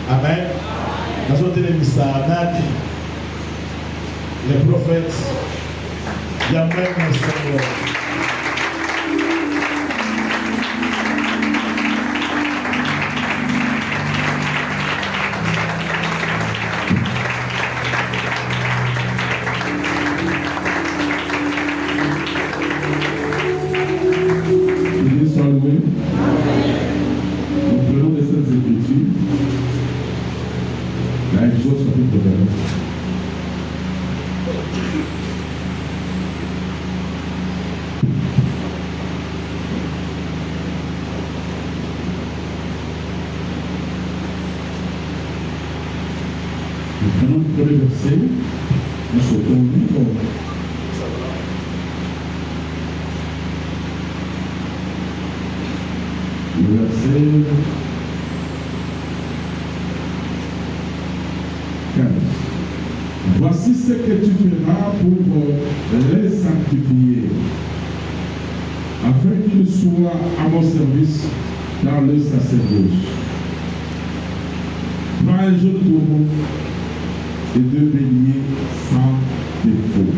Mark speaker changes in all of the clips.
Speaker 1: Amen. Les prophètes, il y a même un Seigneur.
Speaker 2: Nous prenons les Saintes Écritures, dans Exode chapitre 20. Nous prenons le premier verset, nous sautons au livre. Le verset 15. Voici ce que tu feras pour les sanctifier, afin qu'ils soient à mon service dans le sacerdoce. Prends un jeune taureau et 2 béliers sans défaut.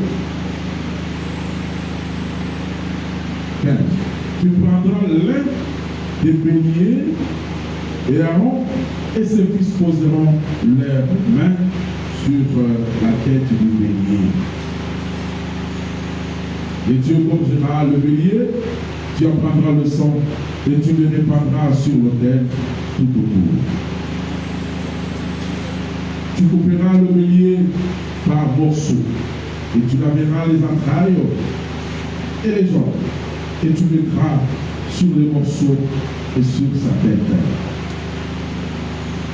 Speaker 2: 15. Tu prendras l'un des béliers, et Aaron et ses fils poseront leurs mains sur la tête du bélier. Et tu égorgeras le bélier, tu en prendras le sang et tu le répandras sur l'autel tout autour. Tu couperas le bélier par morceaux et tu laveras les entrailles et les jambes et tu mettras sur les morceaux et sur sa tête.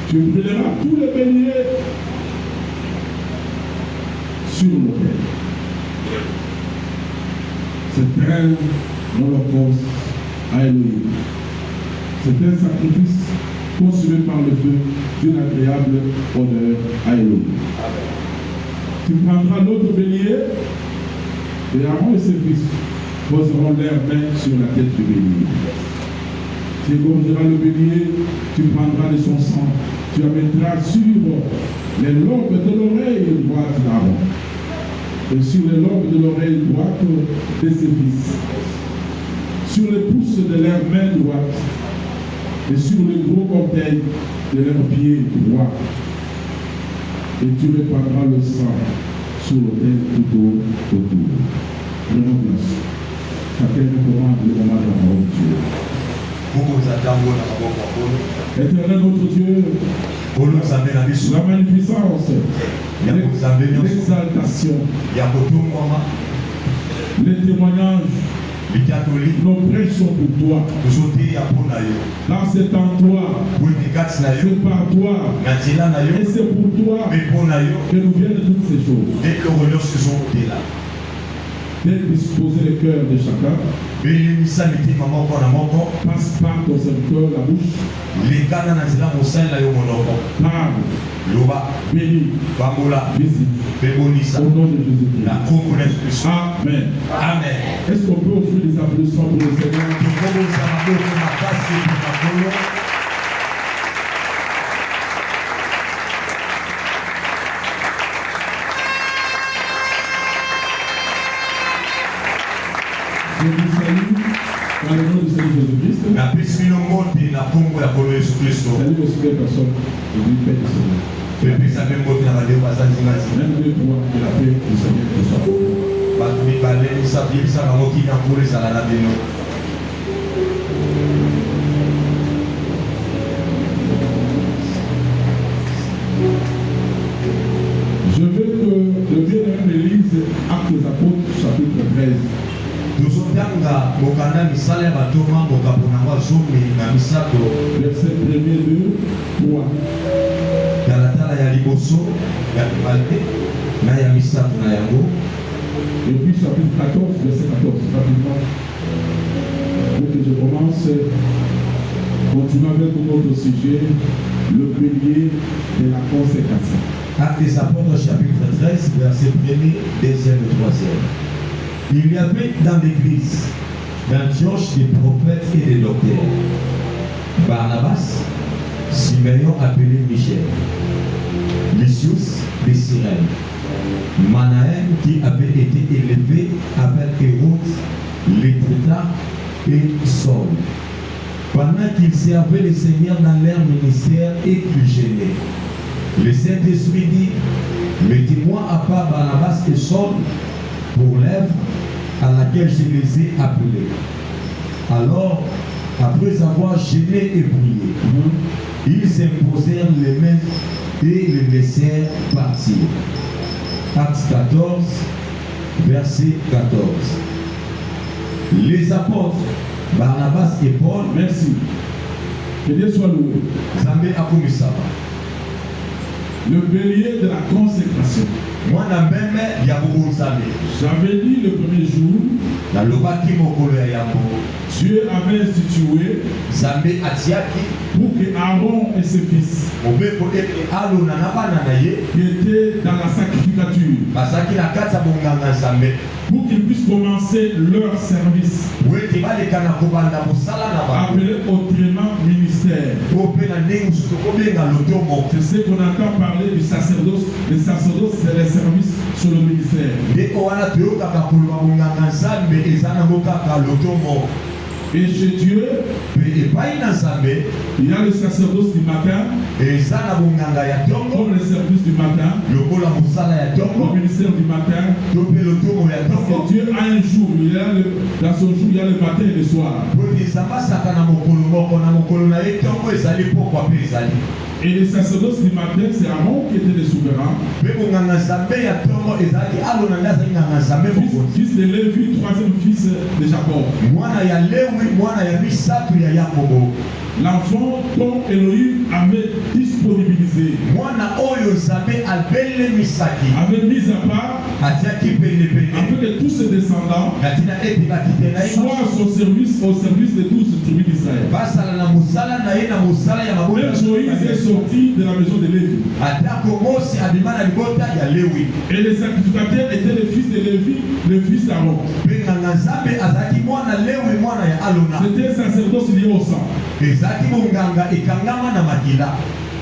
Speaker 2: Tu brûleras tous les béliers sur l'autel. C'est un holocauste à Elohim. C'est un sacrifice consumé par le feu d'une agréable odeur à Elohim. Tu prendras l'autre bélier et Aaron et ses fils poseront leurs mains sur la tête du bélier. Tu égorgeras le bélier, tu prendras de son sang, tu la mettras sur les lobes de l'oreille droite d'Aaron et sur les lobes de l'oreille droite de ses fils, sur les pouces de leurs mains droites et sur les gros orteils de leurs pieds droits. Et tu répandras le sang sur l'autel tout autour. Prenons place. Chacun nous commande le moment de la parole de Dieu. Éternel notre Dieu, la magnificence, l'exaltation, les témoignages, nos prêches sont pour toi. Là c'est en toi, c'est par toi, et c'est pour toi que nous viennent toutes ces choses. Disposer le cœur de chacun. Passe par ton serviteur la bouche. Parle. Bénis. Visite. Au nom de Jésus-Christ. Amen.
Speaker 3: Amen.
Speaker 2: Est-ce qu'on peut offrir des applaudissements pour le Seigneur? Je vous salue dans le nom du Seigneur Jésus-Christ. Salut aussi les personnes. Je dis paix du Seigneur. Même de toi que la paix du Seigneur te soit. Je veux que le bien-aimé lise Actes des Apôtres, chapitre 13. Verset 1er, 2, 3. Et puis chapitre 14, verset 14, rapidement. Pour que je commence, continuons avec notre sujet, le bélier de la consécration.
Speaker 3: Actes des Apôtres, chapitre 13, verset 1er, 2e et 3e. Il y avait dans l'église d'Antioche des prophètes et des docteurs. Barnabas, Simeon appelé Michel, Lysius de Cyrène, Manahem qui avait été élevé avec Hérode, l'Étrétat et Saul. Pendant qu'ils servaient le Seigneur dans leur ministère et qu'ils gênaient, le Saint-Esprit dit, mettez-moi à part Barnabas et Saul pour l'œuvre à laquelle je les ai appelés. Alors, après avoir gêné et prié, ils s'imposèrent les mains et les laissèrent partir. Actes 14, verset 14. Les apôtres, Barnabas et Paul,
Speaker 2: Merci. Que Dieu soit loué.
Speaker 3: Zambé Akumisaba.
Speaker 2: Le bélier de la consécration.
Speaker 3: Moi, na même Yabobo Zambé.
Speaker 2: J'avais dit le premier jour,
Speaker 3: Na Lobaki Mokolo Yambo.
Speaker 2: Dieu avait institué
Speaker 3: Zambé Atiaki.
Speaker 2: pour que Aaron et ses fils,
Speaker 3: Obeko Eke Alo Nanabana Naye.
Speaker 2: qui étaient dans la sacrificature,
Speaker 3: Basaki na Katsa Bonganga Zambé.
Speaker 2: pour qu'ils puissent commencer leur service,
Speaker 3: Wete balekana kobanda mosala na ba.
Speaker 2: appelé autrement ministère.
Speaker 3: Ope na ndenge mosusu kobenga lotomo.
Speaker 2: C'est ce qu'on entend parler du sacerdoce. Le sacerdoce, c'est les services sur le ministère.
Speaker 3: Nde owana toyokaka koloba bonganga Nzambe eza nango kaka lotomo.
Speaker 2: Et chez Dieu,
Speaker 3: Pe epai na Nzambe
Speaker 2: il y a le sacerdoce du matin,
Speaker 3: eza na bonganga ya tongo.
Speaker 2: comme le service du matin,
Speaker 3: Lokola mosala ya
Speaker 2: le
Speaker 3: tongo.
Speaker 2: ministère du matin.
Speaker 3: To pe lotomo ya
Speaker 2: Parce
Speaker 3: tongo.
Speaker 2: que Dieu a un jour, dans son jour, il y a le matin et le soir.
Speaker 3: Po ezamba saka na mokolo moko na mokolo na ye tongo ezali pokwa pe ezali.
Speaker 2: Et le sacerdoce du matin, c'est Aaron qui était le souverain.
Speaker 3: Pe bonganga Nzambe ya tongo ezali alo na nga azali nganga Nzambe mokonzi.
Speaker 2: Fils de Lévi, troisième fils de Jacob.
Speaker 3: Mwana ya Lewi, mwana ya misato ya Yakobo.
Speaker 2: L'enfant dont Elohim avait disponibilisé,
Speaker 3: Mwana oyo Nzambe abele misaki.
Speaker 2: avait mis à part,
Speaker 3: Atiaki pene pene.
Speaker 2: afin que tous ses descendants
Speaker 3: Katina ete bakite na ye.
Speaker 2: soient à son service, au service de 12 tribus d'Israël.
Speaker 3: Basala na mosala na ye na mosala ya mabota.
Speaker 2: Même Moïse est sorti de la maison de Lévi.
Speaker 3: Atako Mosi abima na libota ya Lewi.
Speaker 2: Et les sacrificateurs étaient les fils de Lévi, les fils d'Aaron.
Speaker 3: Pe nganga Nzambe azalaki mwana Lewi mwana ya Alona.
Speaker 2: C'était un sacerdoce lié au sang.
Speaker 3: Ezalaki bonganga ekangama na makila.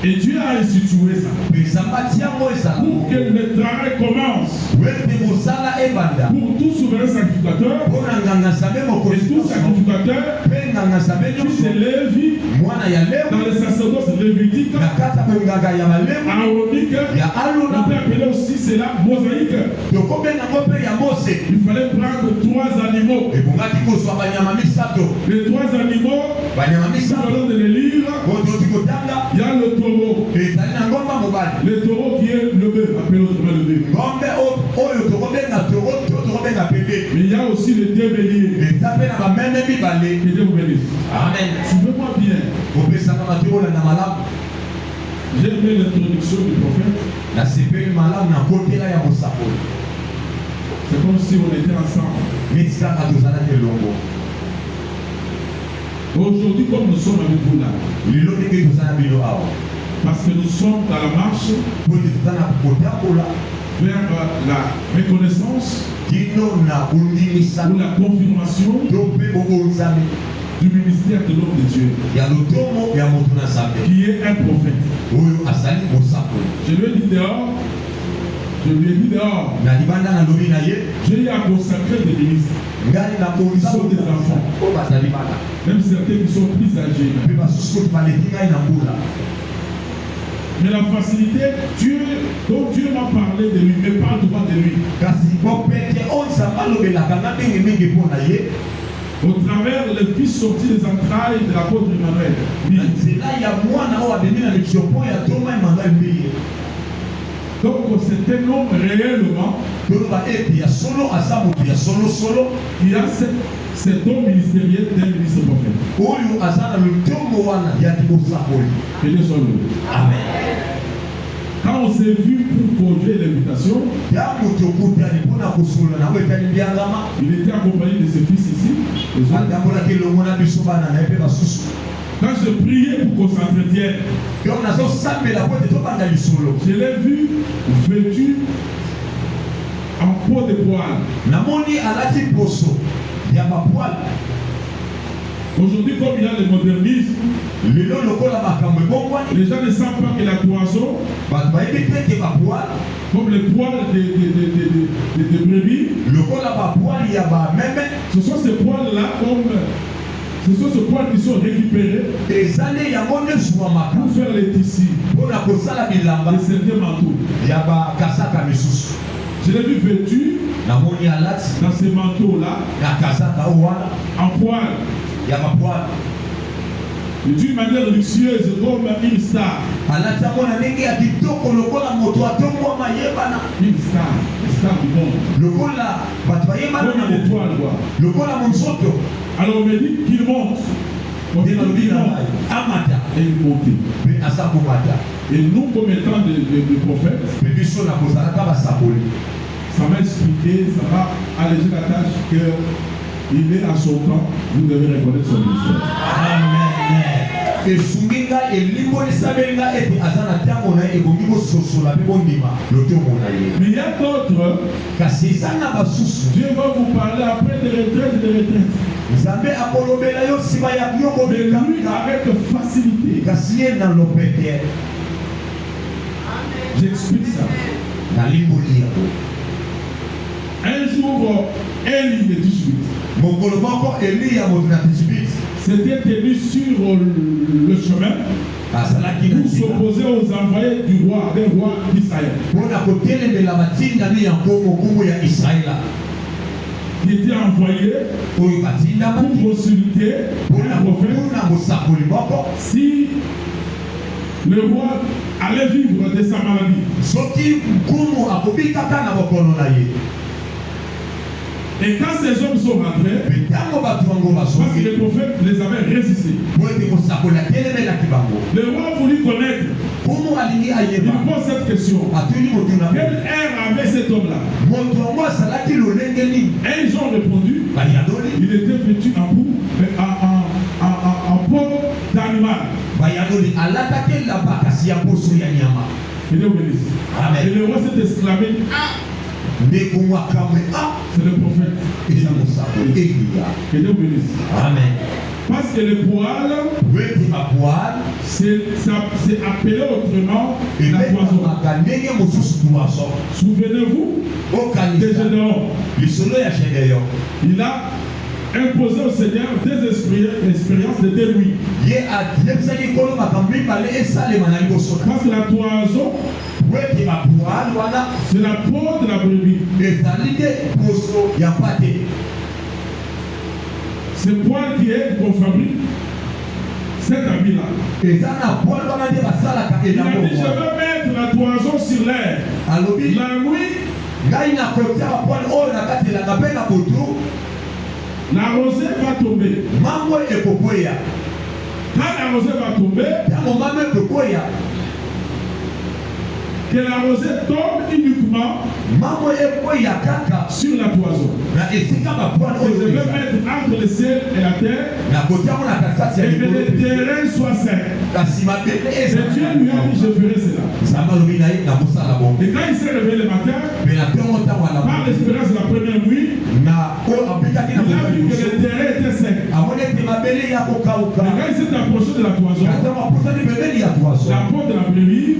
Speaker 2: Et Dieu a institué ça
Speaker 3: Pe Nzambe atiango ezala.
Speaker 2: pour que le travail commence.
Speaker 3: Wete mosala ebanda.
Speaker 2: Pour tout souverain sacrificateur
Speaker 3: Mpona nganga Nzambe
Speaker 2: et
Speaker 3: mokonzi
Speaker 2: tout
Speaker 3: nyonso.
Speaker 2: sacrificateur,
Speaker 3: Pe nganga Nzambe
Speaker 2: fils de
Speaker 3: nyonso.
Speaker 2: Lévi,
Speaker 3: Mwana ya
Speaker 2: dans
Speaker 3: Lewi
Speaker 2: le sacerdoce lévitique,
Speaker 3: na kati ya bonganga ya Balewi
Speaker 2: aaronique,
Speaker 3: ya
Speaker 2: on
Speaker 3: Alona.
Speaker 2: peut appeler aussi cela mosaïque.
Speaker 3: Tokobenga ngo mpe ya Mose.
Speaker 2: Il fallait prendre 3 animaux.
Speaker 3: Ebongaki kozwa banyama misato.
Speaker 2: Les 3 animaux,
Speaker 3: Banyama
Speaker 2: nous
Speaker 3: misato.
Speaker 2: allons de les lire.
Speaker 3: Ototi kotanga.
Speaker 2: Il y a le taureau.
Speaker 3: Ezali na ngomba mobali.
Speaker 2: Le taureau qui est le bœuf, appelé autrement le bœuf.
Speaker 3: Ngombe oyo tokobenga toro to tokobenga pepe.
Speaker 2: Mais il y a aussi les 2 béliers.
Speaker 3: Eza mpe na bameme mibale.
Speaker 2: Que Dieu vous bénisse.
Speaker 3: Amen.
Speaker 2: Suivez-moi bien.
Speaker 3: Kopesaka matikola na malamu.
Speaker 2: J'ai aimé l'introduction du prophète.
Speaker 3: Nasepeli malamu na kotela ya mosakoli.
Speaker 2: C'est comme si on était ensemble.
Speaker 3: Neti kaka tozalaki elongo.
Speaker 2: Aujourd'hui, comme nous sommes avec vous là,
Speaker 3: Lelo ndenge tozala bino awa.
Speaker 2: parce que nous sommes dans la marche
Speaker 3: Po ete toza na kotambola
Speaker 2: vers la reconnaissance
Speaker 3: kino na kondimisa
Speaker 2: ou la confirmation
Speaker 3: to mpe bobonzami
Speaker 2: du ministère de l'homme de Dieu,
Speaker 3: ya lotomo ya moto na Nzambe
Speaker 2: qui est un prophète.
Speaker 3: oyo azali mosakoli.
Speaker 2: Je lui ai dit dehors, je lui ai dit dehors,
Speaker 3: Na libanda na lobi na ye
Speaker 2: j'ai eu à consacrer des ministres,
Speaker 3: ngai na konza
Speaker 2: Ils sont des enfants.
Speaker 3: oyo bazali bana
Speaker 2: même certains qui sont plus âgés.
Speaker 3: mpe basusu koto baleki ngai na mbula.
Speaker 2: Mais la facilité, Dieu, donc Dieu m'a parlé de lui, mais pas devant de lui.
Speaker 3: Kasi bopete oyo Nzambe alobelaka nga mingimingi mpo na ye
Speaker 2: Au travers les fils sortis des entrailles de l'apôtre Emmanuel.
Speaker 3: na nzela ya mwana oyo abemi na likiopo ya toma Emmanuel Mbiye.
Speaker 2: Donc c'est un homme réellement
Speaker 3: toloba ete ya solo aza moto ya solosolo
Speaker 2: qui a cet don ministériel d'un ministre prophète.
Speaker 3: oyo aza na lotombo wana ya libosakoli.
Speaker 2: Que Dieu soit loué.
Speaker 3: Amen.
Speaker 2: Quand on s'est vu pour conduire l'invitation,
Speaker 3: Ntango tokutani mpona kosolola nango etali mbiangama
Speaker 2: il était accompagné de ses fils ici. Les autres.
Speaker 3: atambolaki elongo na biso bana na ye mpe basusu.
Speaker 2: Quand je priais pour qu'on s'entretienne,
Speaker 3: donc nazosambela po ete tobanda lisolo.
Speaker 2: je l'ai vu vêtu en peau de poil.
Speaker 3: Namoni alati poso ya bapwale.
Speaker 2: Aujourd'hui, comme il y a le modernisme,
Speaker 3: Les gens
Speaker 2: ne savent pas que la toison, comme les poils de brebis, ce sont ces poils-là ce sont ces poils qui sont récupérés pour faire les tissus de certains manteaux. Je l'ai vu vêtu dans ces manteaux-là en poil. D'une manière luxueuse comme une star. Une star du monde. Alors on me dit qu'il monte. Et il monte. Et nous, comme étant des prophètes, ça m'a expliqué, ça m'a allégé la tâche qu'il est à son temps, vous devez reconnaître son ministère.
Speaker 3: Amen. Mais
Speaker 2: il y a d'autres, Dieu va vous parler après des retraites. Mais lui, avec facilité. J'explique ça. Un jour, Élie le 18. C'était tenu sur le chemin pour s'opposer aux envoyés du roi, des rois d'Israël. Qui était envoyé pour consulter un prophète si le roi allait vivre de sa maladie. Et quand ces hommes sont rentrés, parce que les prophètes les avaient résistés, le roi voulut connaître. Il pose cette question. Quel air avait cet homme-là? Et ils ont répondu, il était vêtu en peau d'animal. Il est obéi. Et le roi s'est exclamé, c'est le prophète. Que Dieu bénisse.
Speaker 3: Amen.
Speaker 2: Parce que le poil, c'est appelé autrement la poison. Souvenez-vous de Gédéon. Il a imposé au Seigneur des expériences de déruit. Parce que la toison, c'est la peau de la brebis. Ce poil qui est qu'on fabrique, cet habit-là. Il a dit, je vais mettre la toison sur l'air. La nuit, la rosée va tomber. Quand la rosée va tomber, que la rosée tombe uniquement sur la toison. Et je vais mettre entre le ciel et la terre et que le terrain soit sec. Et Dieu lui a dit, je ferai cela. Et quand il s'est réveillé le matin, par l'expérience de la première nuit, il a vu que le terrain était sec. Et quand il s'est approché de la toison, la peau de la brebis,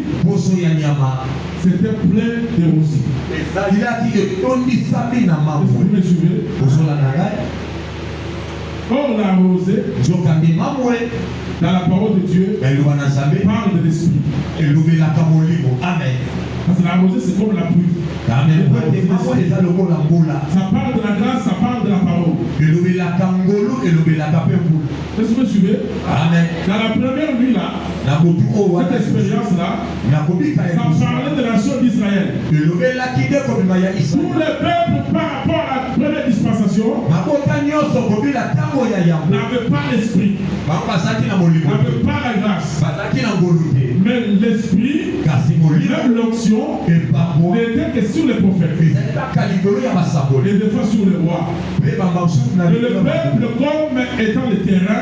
Speaker 2: c'était plein de rosée. Vous me suivez? Or la rosée, dans la parole de Dieu, parle de l'esprit.
Speaker 3: Amen.
Speaker 2: Parce que la rosée, c'est comme la pluie. Ça parle de la grâce, ça parle de la parole. Est-ce que vous me suivez?
Speaker 3: Amen.
Speaker 2: Dans la première nuit là, cette expérience-là, ça parlait de la nation d'Israël. Tout le peuple par rapport à la première dispensation n'avait pas l'esprit, n'avait pas la grâce. Mais l'esprit, même l'onction, n'était que sur les prophètes. Et des fois sur les rois. Et le peuple, comme étant le terrain,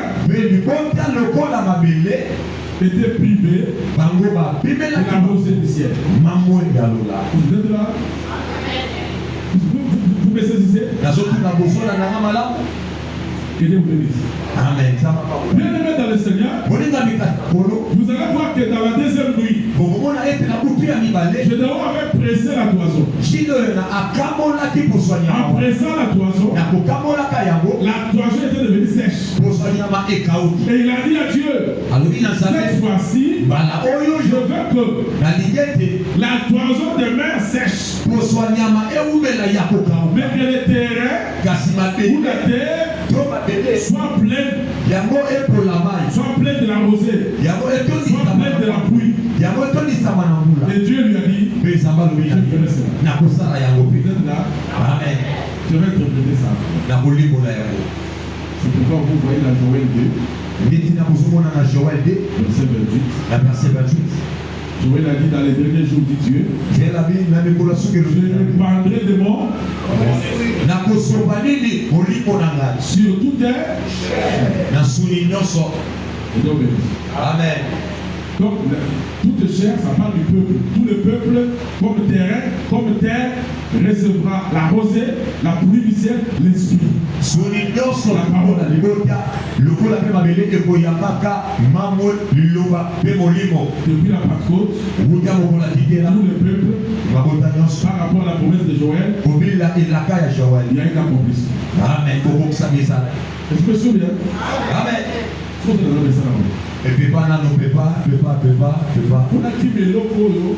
Speaker 2: était privé de la rosée du ciel. Vous êtes là? Vous me saisissez? Que Dieu vous bénisse.
Speaker 3: Amen.
Speaker 2: Bien aimé dans le Seigneur, vous allez voir que dans la deuxième nuit, je devrais avoir pressé la toison. En pressant la toison était devenue sèche. Et il a dit à Dieu, cette fois-ci, je veux que la toison demeure sèche. Mais que le terrain ou la terre soit pleine de la rosée, soit pleine de la pluie. Et Dieu lui a dit, je ferai cela.
Speaker 3: Amen.
Speaker 2: Je vais interpréter ça. C'est pourquoi vous voyez la Joël 2, verset 28. Joël a dit dans les derniers jours, dit Dieu, je parlerai de mon sur toute terre.
Speaker 3: Amen.
Speaker 2: Donc, toute chair, ça parle du peuple. Tout le peuple, comme terrain, comme terre, recevra la rosée, la pluie du ciel, l'esprit. La parole à
Speaker 3: depuis
Speaker 2: la Pentecôte, tout le peuple, par rapport à la promesse de Joël, il y a une accomplissement.
Speaker 3: Amen.
Speaker 2: Est-ce que c'est bien?
Speaker 3: Amen.
Speaker 2: Et
Speaker 3: puis pas.
Speaker 2: On a qui met l'eau pour l'eau,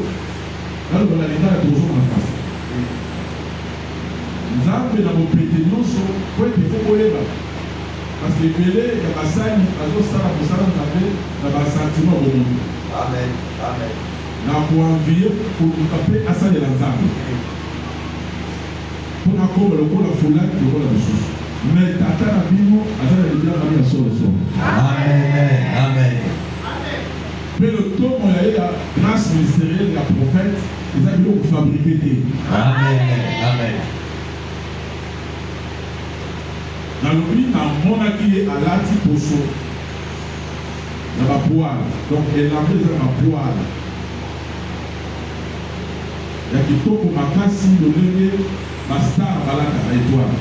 Speaker 2: alors on a l'état de toujours en face. Nous avons fait dans vos pétillons, pour qu'il faut qu'on les. Parce que les il y a pas ça, il y a ça, il y a sentiment de nous.
Speaker 3: Amen. Amen.
Speaker 2: Nous avons envie pour nous taper à ça de l'ensemble. Pour nous le coup de foulard, le coup de ressources. Mais tata la Bible, attends la Bible, la Bible.
Speaker 3: Amen. Amen.
Speaker 2: Mais le temps où il y a eu la grâce ministérielle de la prophète, ils ont dû fabriquer.
Speaker 3: Amen. Amen.
Speaker 2: Dans le pays, dans mon acquis à l'ati poso, dans la poêle. Donc, elle a mis dans la poêle. Il y a qui pour ma casse, le lait, ma star, balaka, étoile.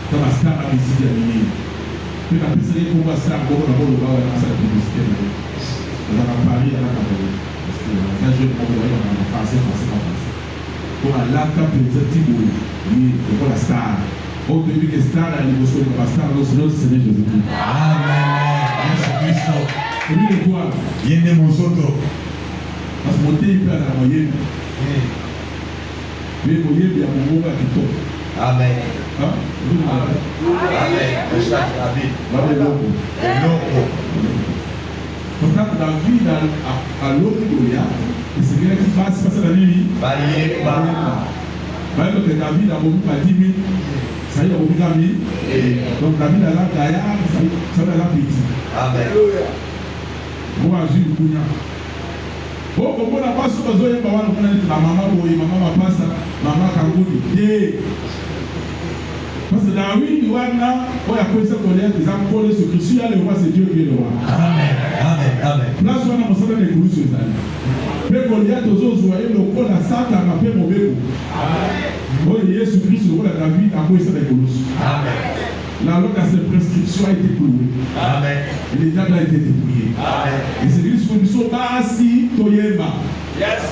Speaker 2: Dans ma star, la musique à l'année. Puis la pizzeria pour ma star, pour la bonne voix, la salle de publicité. Dans la Paris, à la Cameroun. Parce que là, je vais m'envoyer dans la français. Pour la lata, peut-être, oui, pour la star. Au début des stars, il y a une star, le Seigneur Jésus-Christ.
Speaker 3: Amen. Jésus-Christ.
Speaker 2: Et lui, le quoi?
Speaker 3: Il y a des mosotos.
Speaker 2: Parce que mon thé, il peut aller à la moyenne. Mais mon moyenne, il y a mon mot qui tombe.
Speaker 3: Amen.
Speaker 2: Hein?
Speaker 3: Amen.
Speaker 2: Donc, dans la vie, à l'autre Goliath, le Seigneur qui passe la nuit. Donc, David a beaucoup à 10 000. Ça y est, beaucoup d'amis. Donc, David a la gaillard, ça va la petit.
Speaker 3: Amen.
Speaker 2: Moi, j'ai eu le coup. Oh, comme on n'a pas ce besoin, la maman boy, maman passe, maman kangouni. Parce que David, il y a quoi ça connaître, les hommes collés sur Christ, il y a le roi, c'est Dieu qui est le roi.
Speaker 3: Amen. Amen. Amen.
Speaker 2: Là, on a besoin de coups sur ça. Mais Goliath, aux autres, voyez, le col à Satan, a fait mauvais coup. Oh, Jésus-Christ, le roi de David, a quoi ça de Colosse.
Speaker 3: Amen.
Speaker 2: La loi de cette prescription a été clouée.
Speaker 3: Amen.
Speaker 2: Et les diables ont été dépouillés.
Speaker 3: Amen.
Speaker 2: Et c'est lui qui sont assis, Toyemba.
Speaker 3: Yes.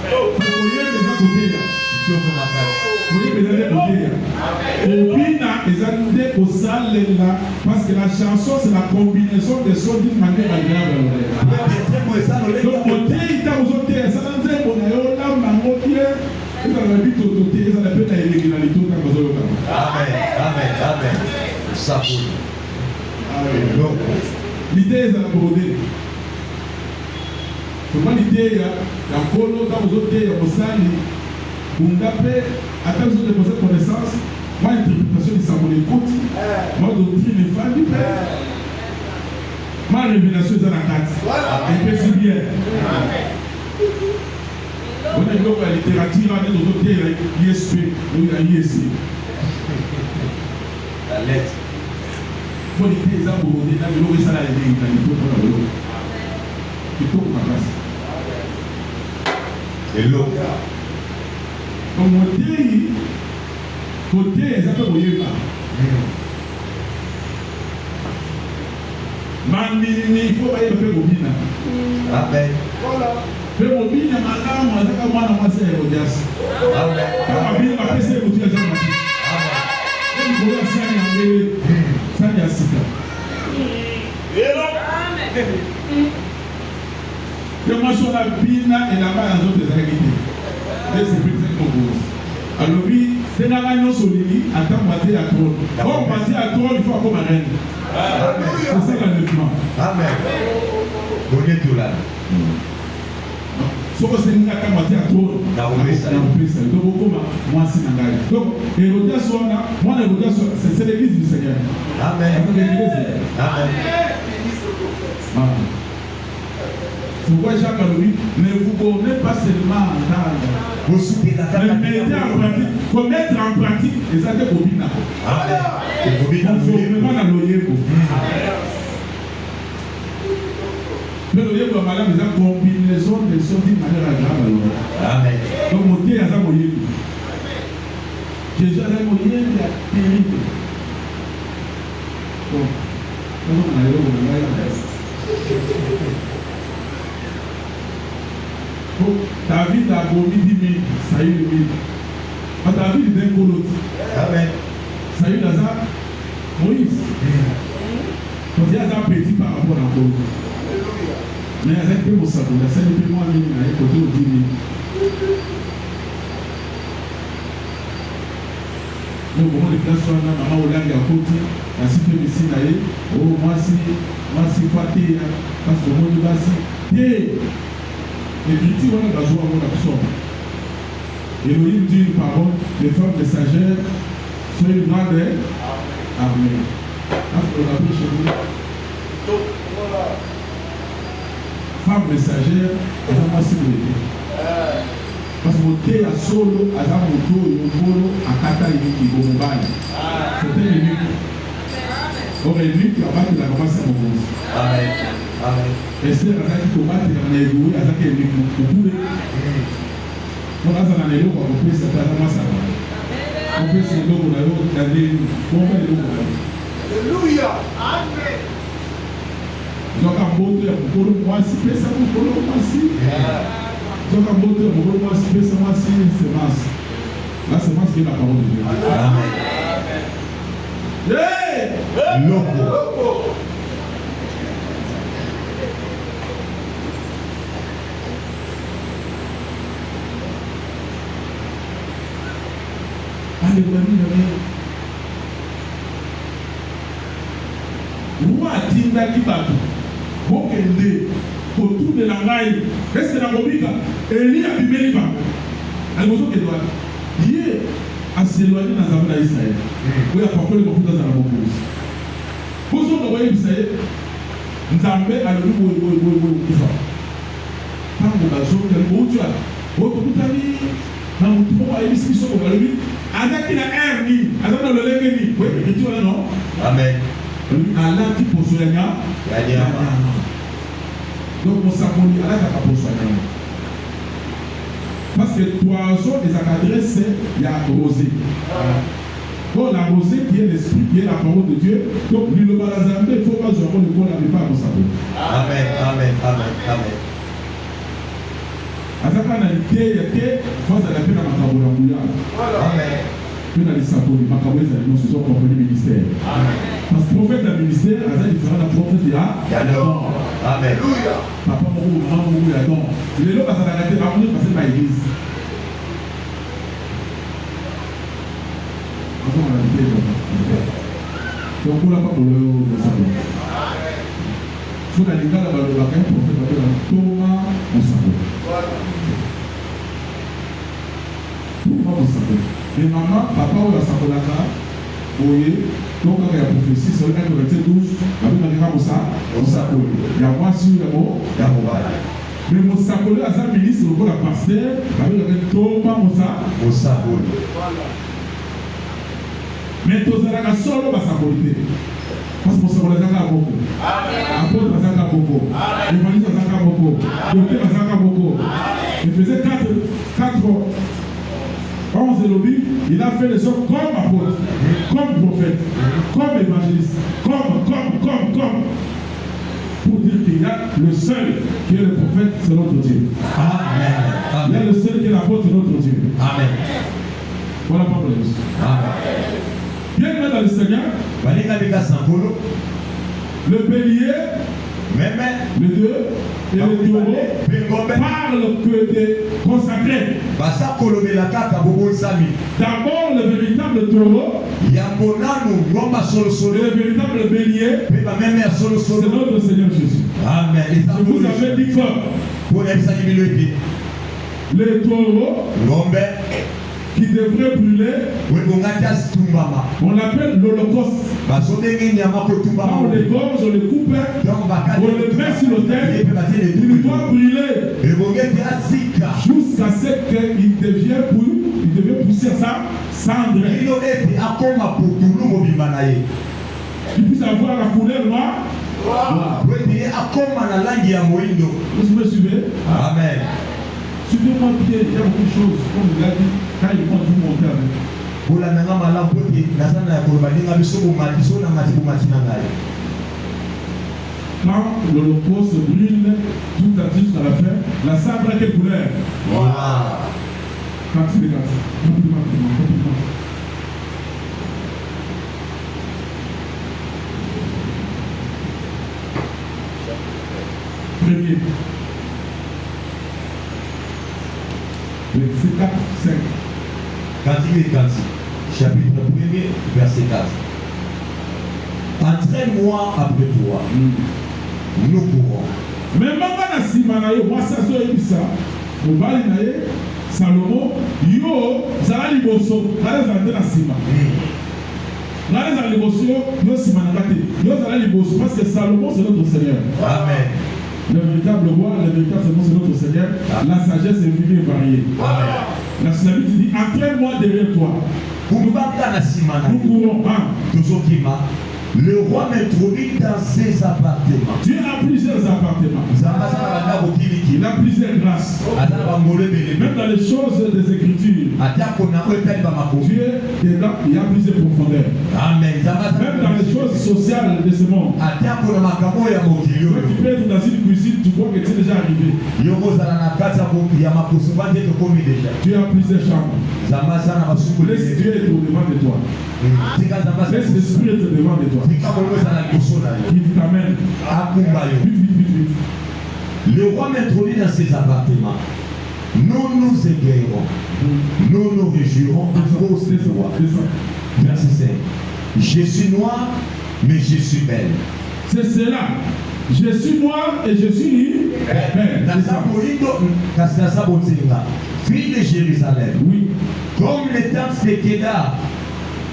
Speaker 2: Toyemba, les gens côté là. Toyemba, les gens côté là. Et puis, les gens au salle là, parce que la chanson, c'est la combinaison des sons d'une manière agréable. Donc, côté, il t'a aux autres, ça n'a pas été bon. Là, il a la vie de côté, ça n'a pas été l'originalité quand vous avez.
Speaker 3: Amen. Amen. Amen. Ça pour.
Speaker 2: L'idée est à la brodée. Comment l'idée est à Kolo, dans vos autres idées, à Mosali, Bungape, à quelles autres de vos connaissances, moi, interprétation de Samuel écoute, moi, doctrine des femmes du Père, ma révélation est à la carte. Et puis, c'est bien. On a vu la littérature, on a vu l'ISP, ou l'ISC.
Speaker 3: La lettre.
Speaker 2: Il faut les paysans pour vous dire, l'eau est salariée, il y a une autre dans l'eau. Il faut ma place.
Speaker 3: Et l'eau.
Speaker 2: Donc, mon côté, ils appellent au Yéba. Mandini, il faut aller le Bobina.
Speaker 3: Amen.
Speaker 2: Le Bobina, madame, moi, c'est comme moi, c'est Hérodias.
Speaker 3: Amen.
Speaker 2: Quand Bobina m'a fait, c'est Hérodias. Et il faut ça y a Sika. Que moi, je suis la Bina et là-bas, dans d'autres activités. Et c'est plus très compose. Alors, oui, c'est dans la notion de l'île, attends, on va dire à trop. On va dire à trop, il faut comme un reine. C'est ça l'enlèvement.
Speaker 3: Amen. Bonne tout là.
Speaker 2: Ce que c'est une attaque à trop. Donc, moi, c'est un gars. Donc, Hérodias, moi, Hérodias, c'est l'église du Seigneur.
Speaker 3: Amen. Amen.
Speaker 2: Pourquoi Jacques a dit, ne vous connaissez pas seulement entendre.
Speaker 3: Vous soupez la
Speaker 2: Mais mettez en pratique. Faut mettre en pratique et ça te copine.
Speaker 3: Amen.
Speaker 2: Conformément à l'oyégo. Mais l'oyégo, madame, c'est une combinaison de choses d'une manière agréable.
Speaker 3: Amen.
Speaker 2: Donc, mon Dieu, il y a ça, l'oyégo. Jésus a dit, l'oyégo est terrible. Donc, comment on a eu David a aboli 10 000, Saül 1000. Mais David est d'un colote.
Speaker 3: Amen.
Speaker 2: Saül a ça, Moïse. Donc il y a ça petit par rapport à colote. Mais il y a ça qui peut ça, il y a ça qui peut moins mille, il y a côté au 10 000. Donc comment les places sont là, maman au langue à côté, la cité ici là, oh moi si faté, parce que moi je vais si. L'écriture, on a besoin de l'absorber. Elohim dit une parole, les femmes messagères, soyez une grande armée. On a pris chez nous. Femme messagère, elle a passé de l'été. Parce que mon thé à solo, à la moto, et au bolo, à Kata, il est au mobile. C'était l'ennemi. Or, l'ennemi qui a battu la commencé à mon cause.
Speaker 3: Amen. Amen.
Speaker 2: Et c'est la qui tomate et on a évolué à la qui est venue pour couler. On a ça dans les lots, on peut se faire un massacre. On peut se faire un lot, on a des lots.
Speaker 4: Alléluia. Amen.
Speaker 2: Donc, à monter, on peut le voir si ça vous peut le voir si. Donc, à monter, on peut le voir si ça va si c'est masse. Là, c'est masse qui est la parole de Dieu.
Speaker 3: Amen.
Speaker 2: Hey!
Speaker 3: Loco.
Speaker 2: Roi atindaki bato bokende kotunela ngai ese na kobika eli abimeli bango alibozokende wapi ye aselwani na nzambe na Israele oyo apakoli mafuta azala mokonzi bozoka boyebisa ye nzambe alobi boye kufa ntango bazokeli boutya botokutani na motu moko ayebisi biso ko balobi azaki na air nini azaki na lolenge nini oyo ekiti wana non
Speaker 3: Amen.
Speaker 2: alaki poso ya nyama. Donc mosakoli alakaka poso ya nyama. Parce que poison ezalaka adresse ya rosée. Donc la rosée qui est l'esprit, qui est la parole de Dieu. Donc liloba la nzambe il faut pas jouer le rôle de pas mosakoli.
Speaker 3: Amen. Amen. Amen. Amen.
Speaker 2: Azaka na idée ya te face à la peine à makambo na nguya.
Speaker 3: Amen.
Speaker 2: Puis dans les saponi makambo ezali nyonso so comprenez ministère. Parce que prophète à ministère azali différent na prophète ya d'abord.
Speaker 3: Amen.
Speaker 2: Papa moko maman moko ya don. Lelo bazalaka te bamonde passer par église. Donc on n'a pas pour le savoir. Sur la lingala balobaka un prophète appelé Thomas Mosako. Thomas Mosako. Mais maman, papa oyo asakolaka boye donc il y a prophétie sur le verset 12 babengaka mosakoli ya mwasi oyo ya mobali. Mais mosakoli aza ministre lokola pasteur babengaka Thomas Mosakoli. Mais tozalaka solo basakoli te parce que mosakoli azaka moko apôtre azaka moko évangeliste azaka moko docteur azaka moko il faisait 4 11 lobby, il a fait les choses comme apôtre, comme prophète, comme évangéliste, comme. pour dire qu'il y a le seul qui est le prophète, c'est notre Dieu.
Speaker 3: Amen.
Speaker 2: Il y a
Speaker 3: Amen.
Speaker 2: le seul qui est l'apôtre, notre Dieu.
Speaker 3: Amen.
Speaker 2: Voilà pas plus.
Speaker 3: Amen.
Speaker 2: Bien aimé dans le Seigneur,
Speaker 3: Balinga bika sankolo.
Speaker 2: le bélier,
Speaker 3: Même.
Speaker 2: le 2 et le taureau
Speaker 3: Bengombe.
Speaker 2: parlent que des consacrés.
Speaker 3: Basa kolobela kaka bobo sami.
Speaker 2: D'abord, le véritable taureau
Speaker 3: Yambonanu ngomba solo
Speaker 2: et
Speaker 3: solo.
Speaker 2: le véritable bélier,
Speaker 3: Pe ba même ya solo
Speaker 2: c'est
Speaker 3: solo.
Speaker 2: notre Seigneur Jésus.
Speaker 3: Amen.
Speaker 2: Je vous avais dit que
Speaker 3: Pour les sani biloki.
Speaker 2: les taureaux
Speaker 3: Ngombe.
Speaker 2: qui devraient brûler,
Speaker 3: Webongata stumbama.
Speaker 2: on l'appelle l'Holocauste.
Speaker 3: Baso dengi nyama ko
Speaker 2: Quand
Speaker 3: tumbama.
Speaker 2: on les gorge, on les coupe,
Speaker 3: Donc bakati.
Speaker 2: on les met sur l'autel, il doit brûler
Speaker 3: Ebongete asika.
Speaker 2: jusqu'à ce qu'il devient pousser sa cendre.
Speaker 3: Ilo ete akoma putulu mobimba na ye.
Speaker 2: Il puisse avoir la couleur noire.
Speaker 3: Wete akoma na langi ya moindo.
Speaker 2: Vous me suivez?
Speaker 3: Amen.
Speaker 2: Suivez-moi bien, il y a beaucoup de choses, comme il a dit, quand il monte tout mon cœur.
Speaker 3: Bola nanga malamu pote nazana ya koloba ndenge biso bomati so na mati bomati na ngai.
Speaker 2: Quand l'Holocauste brûle, tout à jusqu'à la fin, la cendre a quelle couleur?
Speaker 3: Voilà.
Speaker 2: Quand il regarde, rapidement. Premier. Verset 4, 5.
Speaker 3: Kanti, chapitre 1er, verset 4. Entraîne-moi après toi. Nous courons.
Speaker 2: Mais manga na sima na yo mwasi azoyebisa mobali na ye Salomo yo zala liboso ngala ezala nde na nsima ngala ezala liboso yo nsima na nga te yo zala liboso parce que Salomo c'est notre Seigneur.
Speaker 3: Amen.
Speaker 2: Le véritable roi, le véritable Salomo c'est notre Seigneur. La sagesse est infinie et variée.
Speaker 3: Amen.
Speaker 2: La Slavie dit entraîne-moi derrière toi.
Speaker 3: Kumbaka na simana.
Speaker 2: Nous courons.
Speaker 3: Tozokima. Le roi m'introduit dans ses appartements.
Speaker 2: Dieu a plusieurs appartements. Il a plusieurs grâces. Même dans les choses des Écritures. Dieu est là, il y a plusieurs profondeurs. Même dans les choses sociales de ce monde. Tu peux être dans une cuisine, tu crois que tu es déjà arrivé. Tu as plusieurs chambres. Laisse Dieu être au devant de toi. Laisse l'esprit être devant de toi. Il t'amène. Vite.
Speaker 3: Le roi m'introduit dans ses appartements. Nous nous égayerons. Nous nous réjouirons à cause de toi. Verset 5. Je suis noir, mais je suis belle.
Speaker 2: C'est cela. Je suis noir et je suis belle.
Speaker 3: Fille de Jérusalem.
Speaker 2: Oui.
Speaker 3: Comme les tentes de Kédar.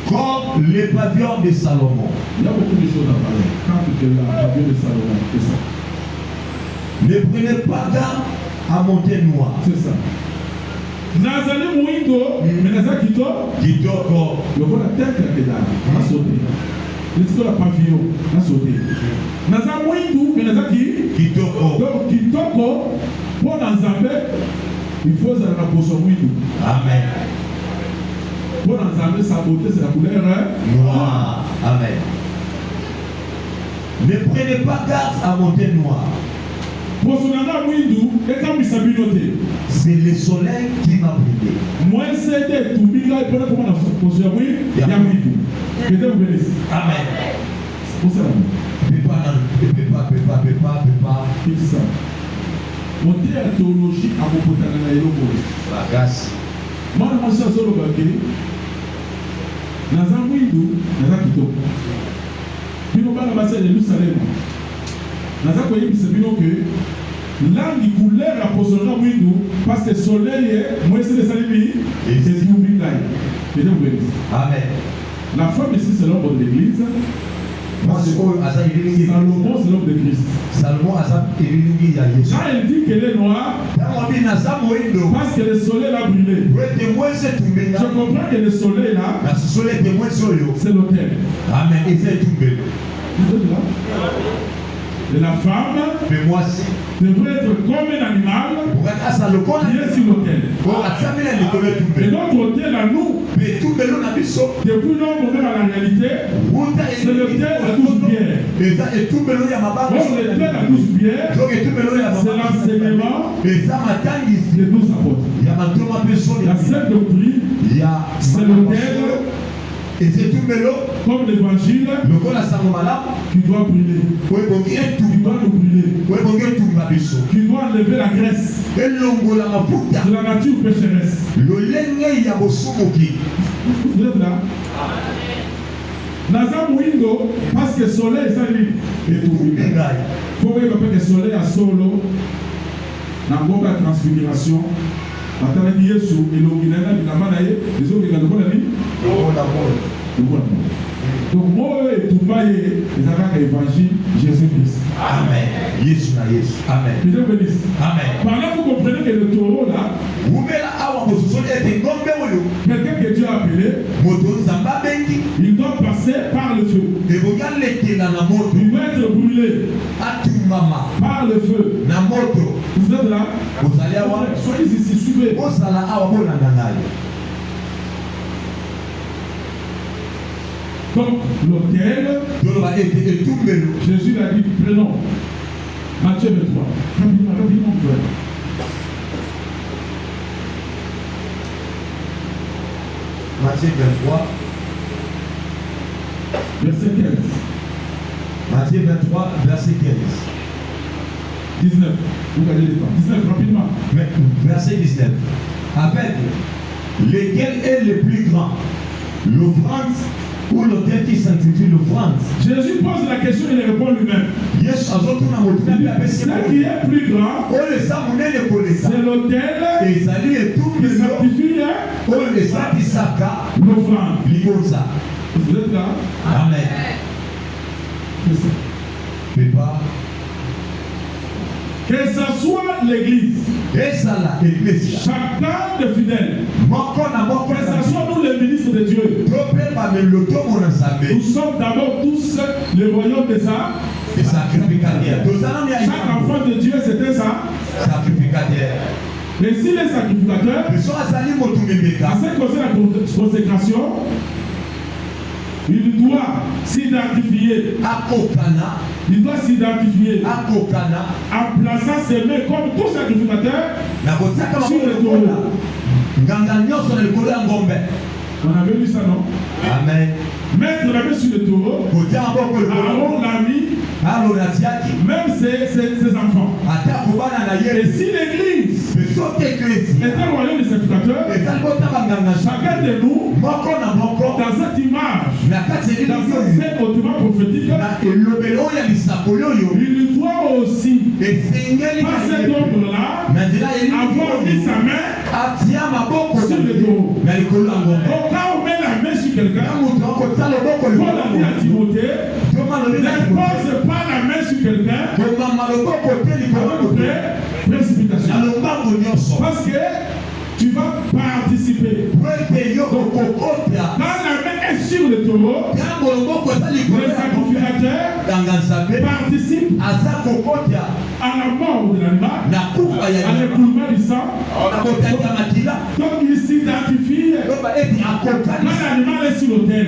Speaker 3: Comme les pavillons de Salomon.
Speaker 2: Il y a beaucoup de choses à parler. Quand tu es là, pavillon de Salomon, c'est ça.
Speaker 3: Ne prenez pas garde à monter noir.
Speaker 2: C'est ça. Nazali Mouindo, mais Nazali Kito,
Speaker 3: Kitoko.
Speaker 2: le roi la tête à Kédar, on a sauté. Le la pavillon, on a sauté. Nazali Mouindo, mais Nazali
Speaker 3: Kitoko.
Speaker 2: Donc Kitoko, pour Nazambé, il faut ça la potion Mouindo.
Speaker 3: Amen.
Speaker 2: Pour Nazambé, sa beauté, c'est la couleur
Speaker 3: noire. Amen. Ne prenez pas garde à monter noir.
Speaker 2: C'est
Speaker 3: le soleil qui m'a brûlé.
Speaker 2: Moi, c'est tout le monde pour comment on se oui, il y a Windu. Que Dieu vous bénisse.
Speaker 3: Amen.
Speaker 2: C'est pour ça.
Speaker 3: Pépa.
Speaker 2: Qui dit ça? Mon théologie à propos de la
Speaker 3: grâce.
Speaker 2: Moi, je suis sur le baquet. Nazan Windu, Nazan Kito. Puis on va ramasser les Jérusalem. Nazan Koye, c'est bien que l'angle couleur à positionner Windu, parce que le soleil est, moi, c'est le salimi, et c'est du Biglaï. Que Dieu vous bénisse.
Speaker 3: Amen.
Speaker 2: La femme ici, c'est l'homme de l'église.
Speaker 3: Salomon,
Speaker 2: c'est l'homme de Christ.
Speaker 3: Salomon,
Speaker 2: quand elle dit qu'elle est noire, parce que le soleil a brûlé. Je comprends que le soleil là, c'est l'autel.
Speaker 3: Amen. Et c'est tout belle.
Speaker 2: Et la femme devrait être comme un animal qui est sur l'autel. Et notre autel à nous, depuis lors, on est à la réalité, c'est l'autel à tous pierre.
Speaker 3: Et ça est tout mélangé à ma barre.
Speaker 2: Or, les 12 pierres, c'est l'enseignement
Speaker 3: Et ça m'attend ici.
Speaker 2: des 12 apôtres.
Speaker 3: Il y a maintenant ma personne.
Speaker 2: La seule doctrine,
Speaker 3: Il y a
Speaker 2: c'est l'autel,
Speaker 3: et c'est tout mélangé.
Speaker 2: comme l'évangile,
Speaker 3: Le corps a sang malade.
Speaker 2: qui doit brûler,
Speaker 3: Oui, bon, il est tout.
Speaker 2: qui doit nous brûler,
Speaker 3: Oui, bon, il est tout ma personne.
Speaker 2: qui doit enlever la graisse
Speaker 3: Et l'ongo la mafuta.
Speaker 2: de la nature pécheresse.
Speaker 3: Le lenge ya bosumoki.
Speaker 2: Vous êtes là? Naza Mouindo, parce que le soleil, ça lui,
Speaker 3: Et tout ngai.
Speaker 2: il faut que le soleil a solo, dans la transfiguration, atalaki Yesu elongi na ye na bilamba na ye ezolinga lokola nini?
Speaker 3: Lokola moyo.
Speaker 2: Donc moi etumba ye eza kaka évangile Jésus Christ.
Speaker 3: Amen. Yesu na Yesu. Amen.
Speaker 2: Que Dieu bénisse.
Speaker 3: Amen.
Speaker 2: Par là vous comprenez que le taureau là,
Speaker 3: Umela awa bososoli ete ngombe oyo.
Speaker 2: quelqu'un que Dieu a appelé,
Speaker 3: Moto nzamba bengi.
Speaker 2: il doit passer par le feu.
Speaker 3: Eboga letela na moto.
Speaker 2: Il doit être brûlé
Speaker 3: Atumama.
Speaker 2: par le feu.
Speaker 3: Na moto.
Speaker 2: Vous êtes là?
Speaker 3: Ozali awa.
Speaker 2: Soyez ici, suivez.
Speaker 3: Ozala awa bolanda ngai.
Speaker 2: Donc l'autel,
Speaker 3: Doloba ete etumbelo.
Speaker 2: Jésus l'a dit, prenons. Matthieu 23. Rapidement, rapidement, frère.
Speaker 3: Matthieu 23.
Speaker 2: Verset 15.
Speaker 3: Matthieu 23, verset 15.
Speaker 2: 19. Vous regardez les temps. 19, rapidement.
Speaker 3: Mais, verset 19. Avec lequel est le plus grand? L'offrande ou l'autel qui sanctifie l'offrande?
Speaker 2: Jésus pose la question et il répond lui-même.
Speaker 3: Yes, azotuna moto na
Speaker 2: Ce qui est plus grand,
Speaker 3: oyo eza monene koleka
Speaker 2: c'est l'autel
Speaker 3: ezali
Speaker 2: qui
Speaker 3: etumbelo
Speaker 2: sanctifie
Speaker 3: oyo esatisaka
Speaker 2: l'offrande.
Speaker 3: libonza.
Speaker 2: Vous êtes là?
Speaker 3: Amen.
Speaker 2: C'est ça.
Speaker 3: Pepa
Speaker 2: Que ce soit l'église,
Speaker 3: ezala eglise
Speaker 2: chacun de fidèles,
Speaker 3: moko na moko
Speaker 2: que ce soit nous les ministres de Dieu,
Speaker 3: tope bamelotomo na
Speaker 2: nous
Speaker 3: nzambe
Speaker 2: sommes d'abord tous le royaume des arts.
Speaker 3: esacrificateur tozala
Speaker 2: Chaque
Speaker 3: mia
Speaker 2: enfant de Dieu, c'était ça.
Speaker 3: sacrificateur
Speaker 2: Et s'il est sacrificateur,
Speaker 3: biso azali moto
Speaker 2: à
Speaker 3: mebeka
Speaker 2: ce qui concerne la consécration, il doit s'identifier.
Speaker 3: akokana
Speaker 2: Il doit s'identifier
Speaker 3: akokana
Speaker 2: en plaçant ses mains comme tout sacrificateur
Speaker 3: na kotiaka
Speaker 2: sur le
Speaker 3: makola
Speaker 2: taureau.
Speaker 3: nganga nyonso na likolo ya ngombe.
Speaker 2: On avait vu ça, non?
Speaker 3: Amen.
Speaker 2: Mettre la main sur le taureau,
Speaker 3: kotia maboko likolo
Speaker 2: Aaron l'a mis,
Speaker 3: alona tiaki
Speaker 2: même ses enfants.
Speaker 3: ata kobana na
Speaker 2: Et
Speaker 3: ye
Speaker 2: si l'église
Speaker 3: biso te eklesi
Speaker 2: est un royaume de sacrificateurs,
Speaker 3: ezali kota banganga
Speaker 2: chacun de nous,
Speaker 3: moko na moko
Speaker 2: dans cette image,
Speaker 3: na kati ya
Speaker 2: dans
Speaker 3: elili
Speaker 2: cette
Speaker 3: oyo
Speaker 2: scène hautement prophétique,
Speaker 3: na elobeli oyo ya lisakoli oyo
Speaker 2: il doit aussi,
Speaker 3: esengeli
Speaker 2: par cet ombre-là,
Speaker 3: na nzela ya elili
Speaker 2: avoir mis
Speaker 3: oyo
Speaker 2: sa main.
Speaker 3: atia maboko
Speaker 2: Sur le dos.
Speaker 3: na likolo ya ngombe
Speaker 2: Donc quand on met la main sur
Speaker 3: na
Speaker 2: quelqu'un,
Speaker 3: moto akotia loboko
Speaker 2: Paul
Speaker 3: likolo
Speaker 2: a
Speaker 3: ya
Speaker 2: dit à
Speaker 3: ngombe
Speaker 2: Timothée,
Speaker 3: toma lobi na
Speaker 2: ne
Speaker 3: Timothée.
Speaker 2: pose pas la main sur quelqu'un
Speaker 3: komama loboko te likolo ya ngombe
Speaker 2: après précipitation.
Speaker 3: na lombango nyonso
Speaker 2: Parce que tu vas participer.
Speaker 3: po ete yo okokota
Speaker 2: Quand la main est sur le taureau,
Speaker 3: ntango loboko eza likolo
Speaker 2: le
Speaker 3: ya ngombe
Speaker 2: sacrificateur
Speaker 3: nganga nzambe
Speaker 2: participe
Speaker 3: aza kokota
Speaker 2: à la mort de l'animal,
Speaker 3: na kufa ya
Speaker 2: à l'écoulement du sang.
Speaker 3: na kotaki ya makila
Speaker 2: Donc il s'identifie
Speaker 3: loba ete
Speaker 2: quand
Speaker 3: akokani
Speaker 2: l'animal est sur l'autel.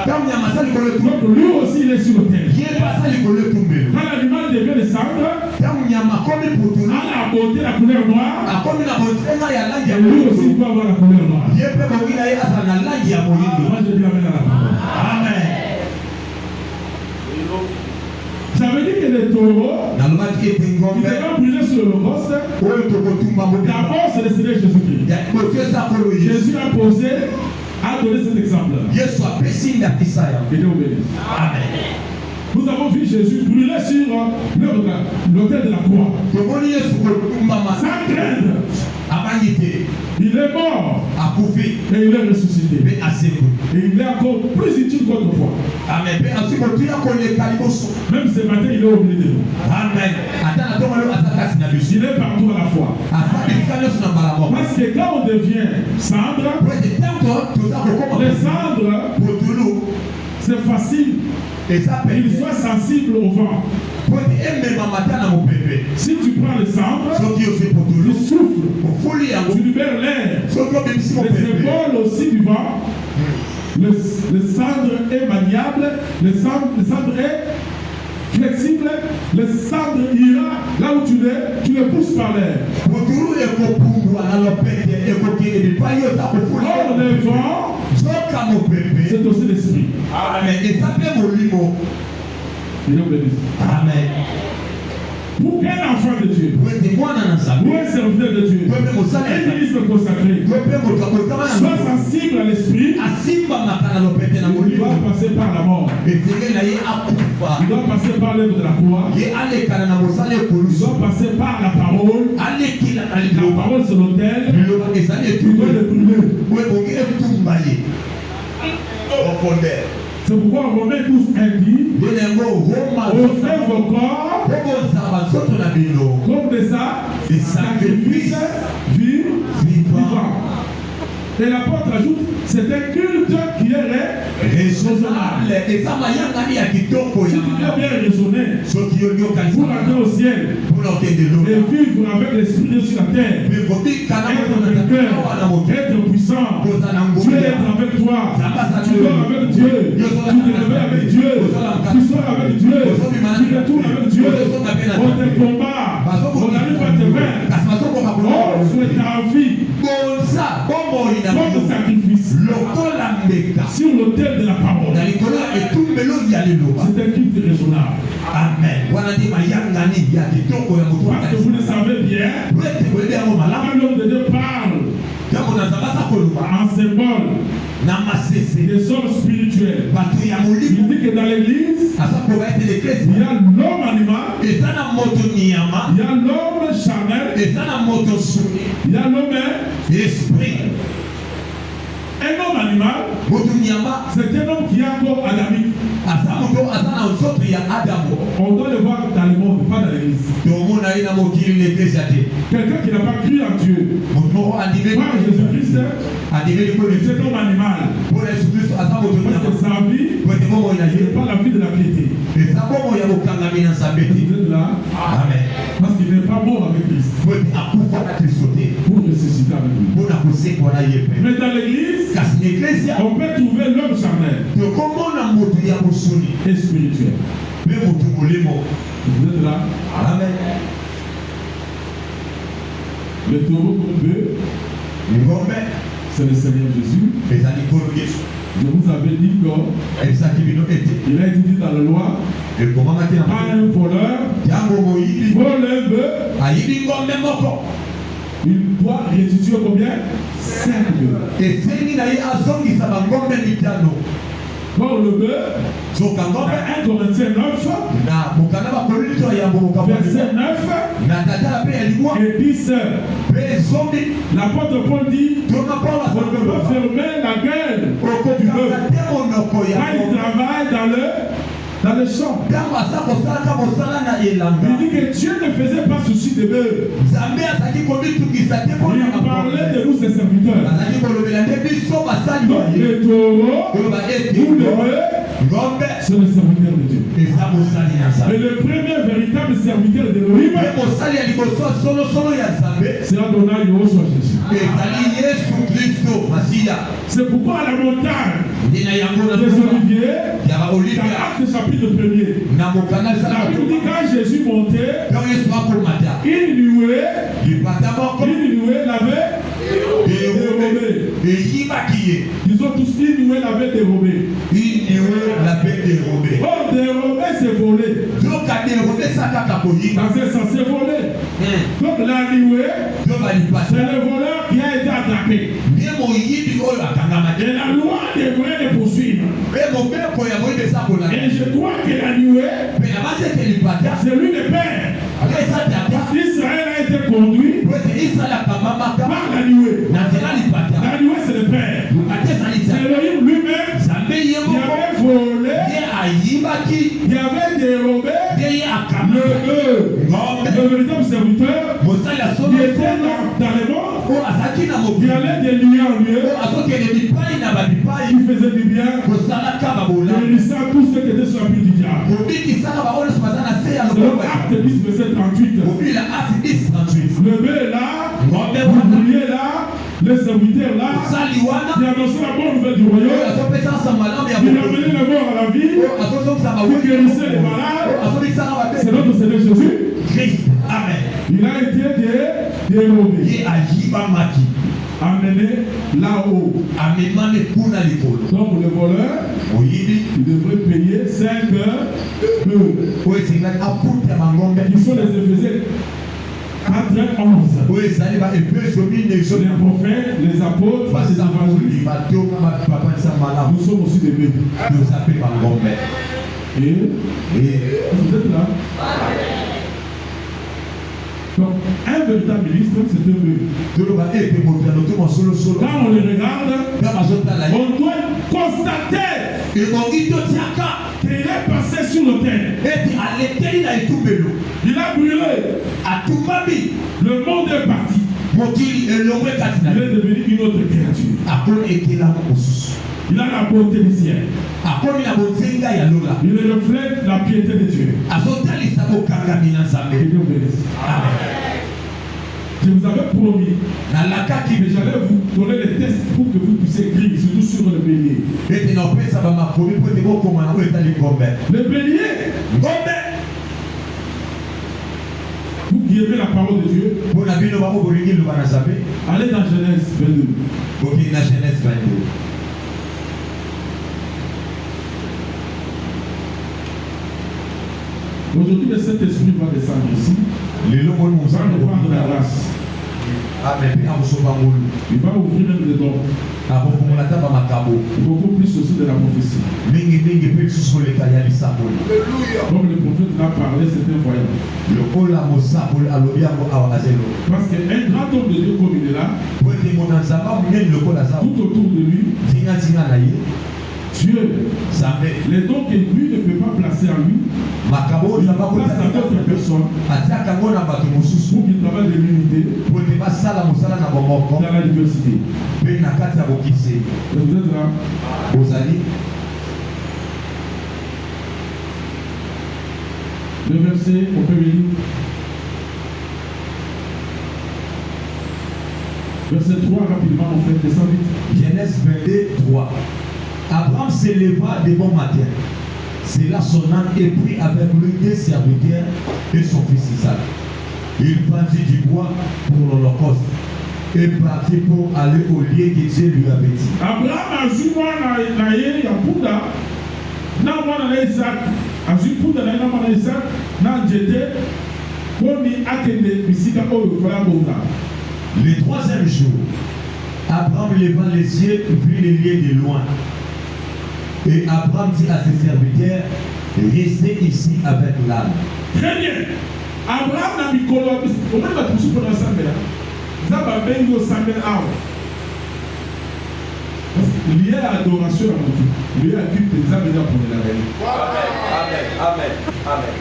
Speaker 3: ntango nyama aza likolo
Speaker 2: Donc
Speaker 3: etumbelo
Speaker 2: lui aussi il est sur l'autel.
Speaker 3: ye mpe aza likolo etumbelo
Speaker 2: Quand l'animal devient descendre,
Speaker 3: ntango nyama akomi putulu
Speaker 2: à la beauté, la couleur noire,
Speaker 3: akomi na bonzenga ya langi ya
Speaker 2: et lui aussi
Speaker 3: moyindo
Speaker 2: doit avoir la couleur noire.
Speaker 3: ye mpe bongi na ye aza na langi ya moyindo.
Speaker 2: Moi je dis amen à la parole.
Speaker 3: Amen.
Speaker 2: Ça veut dire que les taureaux,
Speaker 3: nalobaki ete
Speaker 2: ils
Speaker 3: ngombe
Speaker 2: devaient brûler sur le poste.
Speaker 3: oyo tokotumba mobimba
Speaker 2: D'abord, c'est le Seigneur Jésus-Christ.
Speaker 3: ya liboso eza kolo yesu
Speaker 2: Jésus a posé, a donné cet exemple.
Speaker 3: yesu apesi ndakisa yango.
Speaker 2: Et Dieu vous bénisse.
Speaker 3: Amen.
Speaker 2: Nous avons vu Jésus brûler sur l'autel de la croix.
Speaker 3: tomoni yesu kotumbama
Speaker 2: Sans crainte,
Speaker 3: abangi te
Speaker 2: il est mort
Speaker 3: akufi
Speaker 2: et il est ressuscité.
Speaker 3: mpe asekwi.
Speaker 2: Et il est encore plus utile qu'autrefois.
Speaker 3: Amen. Mpe azwi kotuya koleka liboso.
Speaker 2: Même ce matin, il est au milieu de nous.
Speaker 3: Amen. ata na ntongo leo aza kasi na biso
Speaker 2: Il est partout à la fois.
Speaker 3: aza bisika nyonso na mbala moko
Speaker 2: Parce que quand on devient cendre,
Speaker 3: po ete ntango toza kokoma
Speaker 2: les cendres,
Speaker 3: potulu
Speaker 2: c'est facile
Speaker 3: eza
Speaker 2: qu'il
Speaker 3: pete
Speaker 2: soit sensible au vent.
Speaker 3: po ete ememama ta na mopepe
Speaker 2: Si tu prends le cendre,
Speaker 3: soki ozwi
Speaker 2: tu
Speaker 3: potulu
Speaker 2: souffles,
Speaker 3: ofuli yango
Speaker 2: tu libères l'air.
Speaker 3: soki obimisi
Speaker 2: Le
Speaker 3: mopepe
Speaker 2: symbole aussi du vent, le cendre est maniable, le cendre est flexible, le sable ira là où tu le pousses par l'air. Or, le vent, c'est aussi l'esprit.
Speaker 3: Amen.
Speaker 2: Pour qu'un enfant de Dieu, ou un serviteur de Dieu, un ministre consacré, soit sensible à l'esprit, il doit passer par la mort. Il doit passer par l'œuvre de la croix. Il doit passer par la parole. La parole sur l'autel. Il doit le brûler. C'est pourquoi Romains 12 dit, offrez vos corps comme des sacrifices vivants. Et l'apôtre ajoute, c'est un culte qui est raisonnable. Si tu dois bien raisonner pour entrer au ciel et vivre avec l'esprit de sur la terre, être vainqueur, être puissant, Dieu est avec toi, tu dors avec Dieu, tu te réveilles avec Dieu, tu sors avec Dieu, tu retournes avec Dieu, on te combat, on n'arrive pas à te vaincre, on souhaite ta vie. Comme sacrifice sur l'autel de la parole. C'est un culte raisonnable.
Speaker 3: Amen.
Speaker 2: Parce que vous le savez bien, quand l'homme de Dieu parle en symbole des hommes spirituels, il dit que dans l'église, il y a l'homme animal, il y a l'homme charnel, il y a l'homme esprit. Un homme animal, c'est un homme qui a un corps adamique. On doit le voir dans le monde, pas dans l'église. Quelqu'un qui n'a pas cru en Dieu, pas en Jésus-Christ, c'est un homme animal. Parce que sa vie n'est pas la vie de la piété. Vous êtes là?
Speaker 3: Amen.
Speaker 2: Parce qu'il n'est pas mort avec Christ. Pour ressusciter avec lui. Mais dans l'église, on peut trouver l'homme charnel et spirituel. Vous êtes là?
Speaker 3: Amen.
Speaker 2: Le taureau comme bœuf, c'est le Seigneur Jésus. Je vous avais dit qu'il a été dit dans la loi, pas un voleur, vole un bœuf, il doit restituer combien? 5 bœufs. Pour le bœuf, 1 Corinthiens 9, verset 9 et 10. L'apôtre Paul dit, on ne peut pas fermer la gueule du bœuf. Quand il travaille dans le champ. Il dit que Dieu ne faisait pas souci de bœuf. Il parlait de nous, ses serviteurs. Donc le taureau ou le bœuf, c'est le serviteur de Dieu. Et le premier véritable serviteur de l'Élohim, c'est Adonai Yehoshua Jésus. C'est pourquoi à la montagne des Oliviers, dans Actes chapitre 1er, la Bible dit quand Jésus montait, il louait l'avait dérobé. Ils ont tous dit louer l'avait dérobé. Oh, dérobé c'est volé. Dans un sens c'est volé. Donc la louée, c'est le voleur qui a été attrapé. Et la loi devrait le poursuivre. Et je crois que la louée, c'est lui le Père. Israël a été conduit par la louée. La louée c'est le Père. C'est Elohim lui-même qui avait volé, qui avait dérobé le véritable serviteur qui était dans le monde, qui allait de lieu en lieu, qui faisait du bien, guérissant tout ce qui était sur la pluie du diable. C'est le acte 10, verset 38. Le bœuf est là, l'ouvrier est là, Les serviteurs là, qui annonçaient la bonne nouvelle du royaume, qui ramenaient les morts à la vie, qui guérissaient les malades. C'est notre Seigneur Jésus.
Speaker 3: Christ. Amen.
Speaker 2: Il a été dérobé, amené là-haut. Donc le voleur, il devrait payer 5 heures qui sont les Éphésiens 4:11. Les prophètes, les apôtres, les évangélistes. Nous sommes aussi des bébés. Et vous êtes là. Donc, un véritable ministre, c'est un bébé. Quand on le regarde, on doit constater qu'il est passé sur l'autel. Il a brûlé. Le monde est parti. Il est devenu une autre créature. Il a la beauté du ciel. Il reflète la piété de Dieu. Je vous avais promis que j'allais vous donner les tests pour que vous puissiez écrire, surtout sur le bélier. Le bélier, vous qui aimez la parole de Dieu, allez dans Genèse 22. Aujourd'hui, le Saint-Esprit va descendre ici. Il va nous prendre la grâce. Il va ouvrir même les dons. Beaucoup plus aussi de la prophétie. Comme le prophète l'a parlé, c'est un voyant. Parce qu'un grand homme de Dieu comme il est là, tout autour de lui, Dieu, les dons que lui ne peut pas placer en lui, il place à d'autres personnes pour qu'ils travaillent de l'unité dans la diversité. Et vous êtes là. Le verset, on peut lire. Verset 3, rapidement, on fait descendre vite.
Speaker 3: Genèse 22, 3. Abraham s'éleva de bon matin. C'est là son âne et prit avec lui 2 serviteurs et son fils Isaac. Il vendit du bois pour l'Holocauste et partit pour aller au lieu que Dieu lui avait dit.
Speaker 2: Abraham a vu moi na ye ya punda na mwana na Isaac a vu punda na Isaac na njete komi akende bisika oyo fala bonga.
Speaker 3: Le 3e jour, Abraham leva les yeux et vit les lieux de loin. Et Abraham dit à ses serviteurs, restez ici avec l'âne.
Speaker 2: Très bien. Abraham n'a mis colo. Au moins, il va toucher pour l'ensemble. Ça va bien au samedi. Il y a l'adoration à mon Dieu. Il y a la culte des âmes déjà pour la reine.
Speaker 3: Amen. Amen.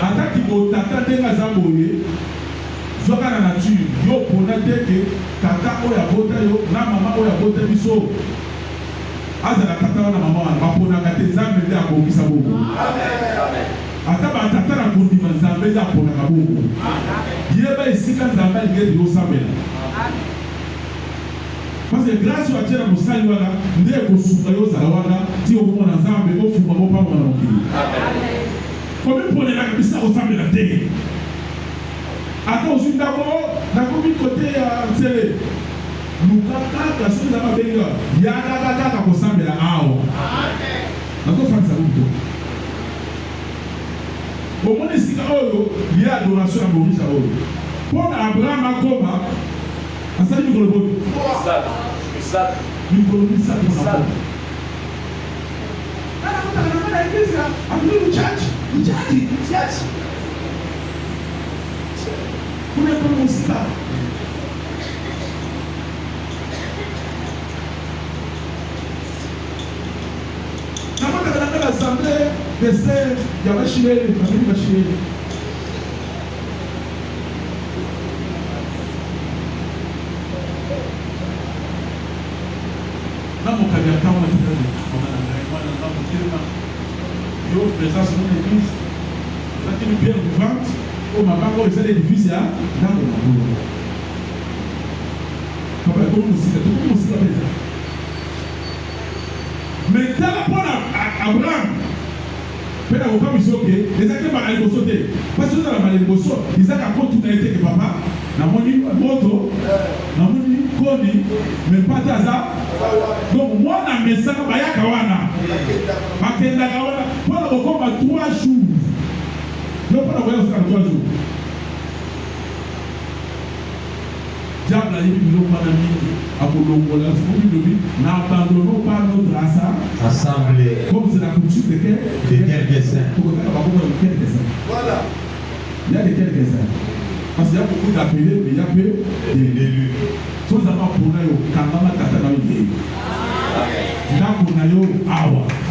Speaker 2: Attaque qui m'a tata de la zamboye. Zoka na nature. Yo pona teke tata oya bota yo na mama oya bota biso. Azala tata wana mama wana bapona kate zambe de abongisa bongo. Amen. Ata ba tata na kondima zambe de apona ka bongo. Yeba esika zambe ngezi yo sambela. Parce que grâce à Dieu na musali wana ndiye kosuka yo zala wana ti okomona zambe ofuma bopa mwana mokili. Amen. Komi pone na kabisa osambela te. Ata osuka ko na komi côté ya nsele. Lukaka soki na mabenga yaka kaka kosambela awa. Amen. Nakofandisa mutu. Omoni esika oyo ye adoration ya Moïse oyo. Mpona Abraham akoma asali mikolo boyi. Mikolo misato na koma. Anakotaka na eglise akuli church. Kuna kama musika. L'assemblée de ces Yamashiré, Mamie Machiré. Dans mon cabinet, quand on a dit, yo, présence de l'église, ça qui nous bien vivante, au maman, où est l'édifice, là, dans le monde. papa est comme aussi la maison. Mais dans la bonne Abraham, mais la vocation ici, ok, les acteurs vont aller sauter. Parce que dans la maladie de Bosso, ils ont encore tout été que papa, n'a moni moto, n'a moni koni, mais pas d'aza. Donc moi, dans mes sacs, il y a kawana. Bakenda kawana, pour la vocation, 3 jours. Non, pas la voyage, 3 jours. Diable a dit que nous avons n'abandonnons pas notre
Speaker 3: assemblée
Speaker 2: comme c'est la coutume de
Speaker 3: quelques saints.
Speaker 2: Voilà. Il y a des quelques saints. Parce qu'il y a beaucoup d'appelés, mais il y a peu d'élus. Si vous avez pour nous, quand on a tata dans le pays,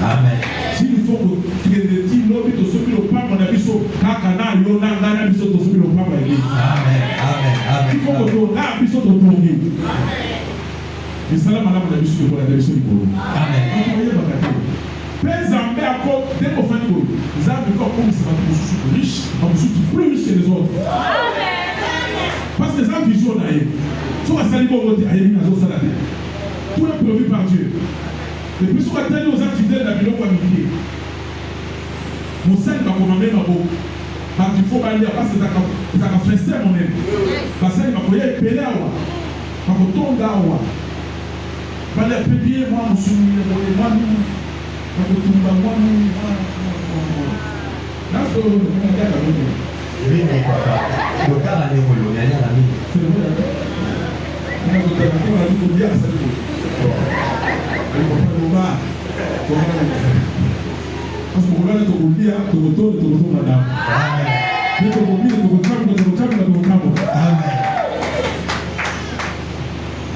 Speaker 2: amen. S'il faut que tu aies dit l'homme de ce que le pape on a vu sur Kakana, Yonanga, Biso, de ce que le pape a dit. Amen. Amen. Il faut que tu aies Biso de Tongi. Et ça, madame, on a vu sur la direction du Polo. Amen. Père Zambé a encore des offenses. Zambé a comme ça, on est riche, on est plus riche que les autres. Parce que ça, vision là, si on a sali pour voter, il y a une autre salade. Tout est prévu par Dieu. Et puis, si on a tenu aux activités de la ville, on va nous mon sel va commander ma boue. Parce qu'il faut aller parce que ça va fesser mon aime. Parce qu'il va pouvoir péler à moi. Parce que ton gars, moi. Parce que pépier, moi, je suis moi, parce que tout le monde, moi. Là, il faut regarder la bonne.
Speaker 3: Oui, mais papa, le cas à l'école, on est à la mine.
Speaker 2: C'est vrai. On a dit qu'on bien à cette chose. Parce que vous regardez ton lit, ton retour, madame. Amen. Ton mobile, ton câble. Amen.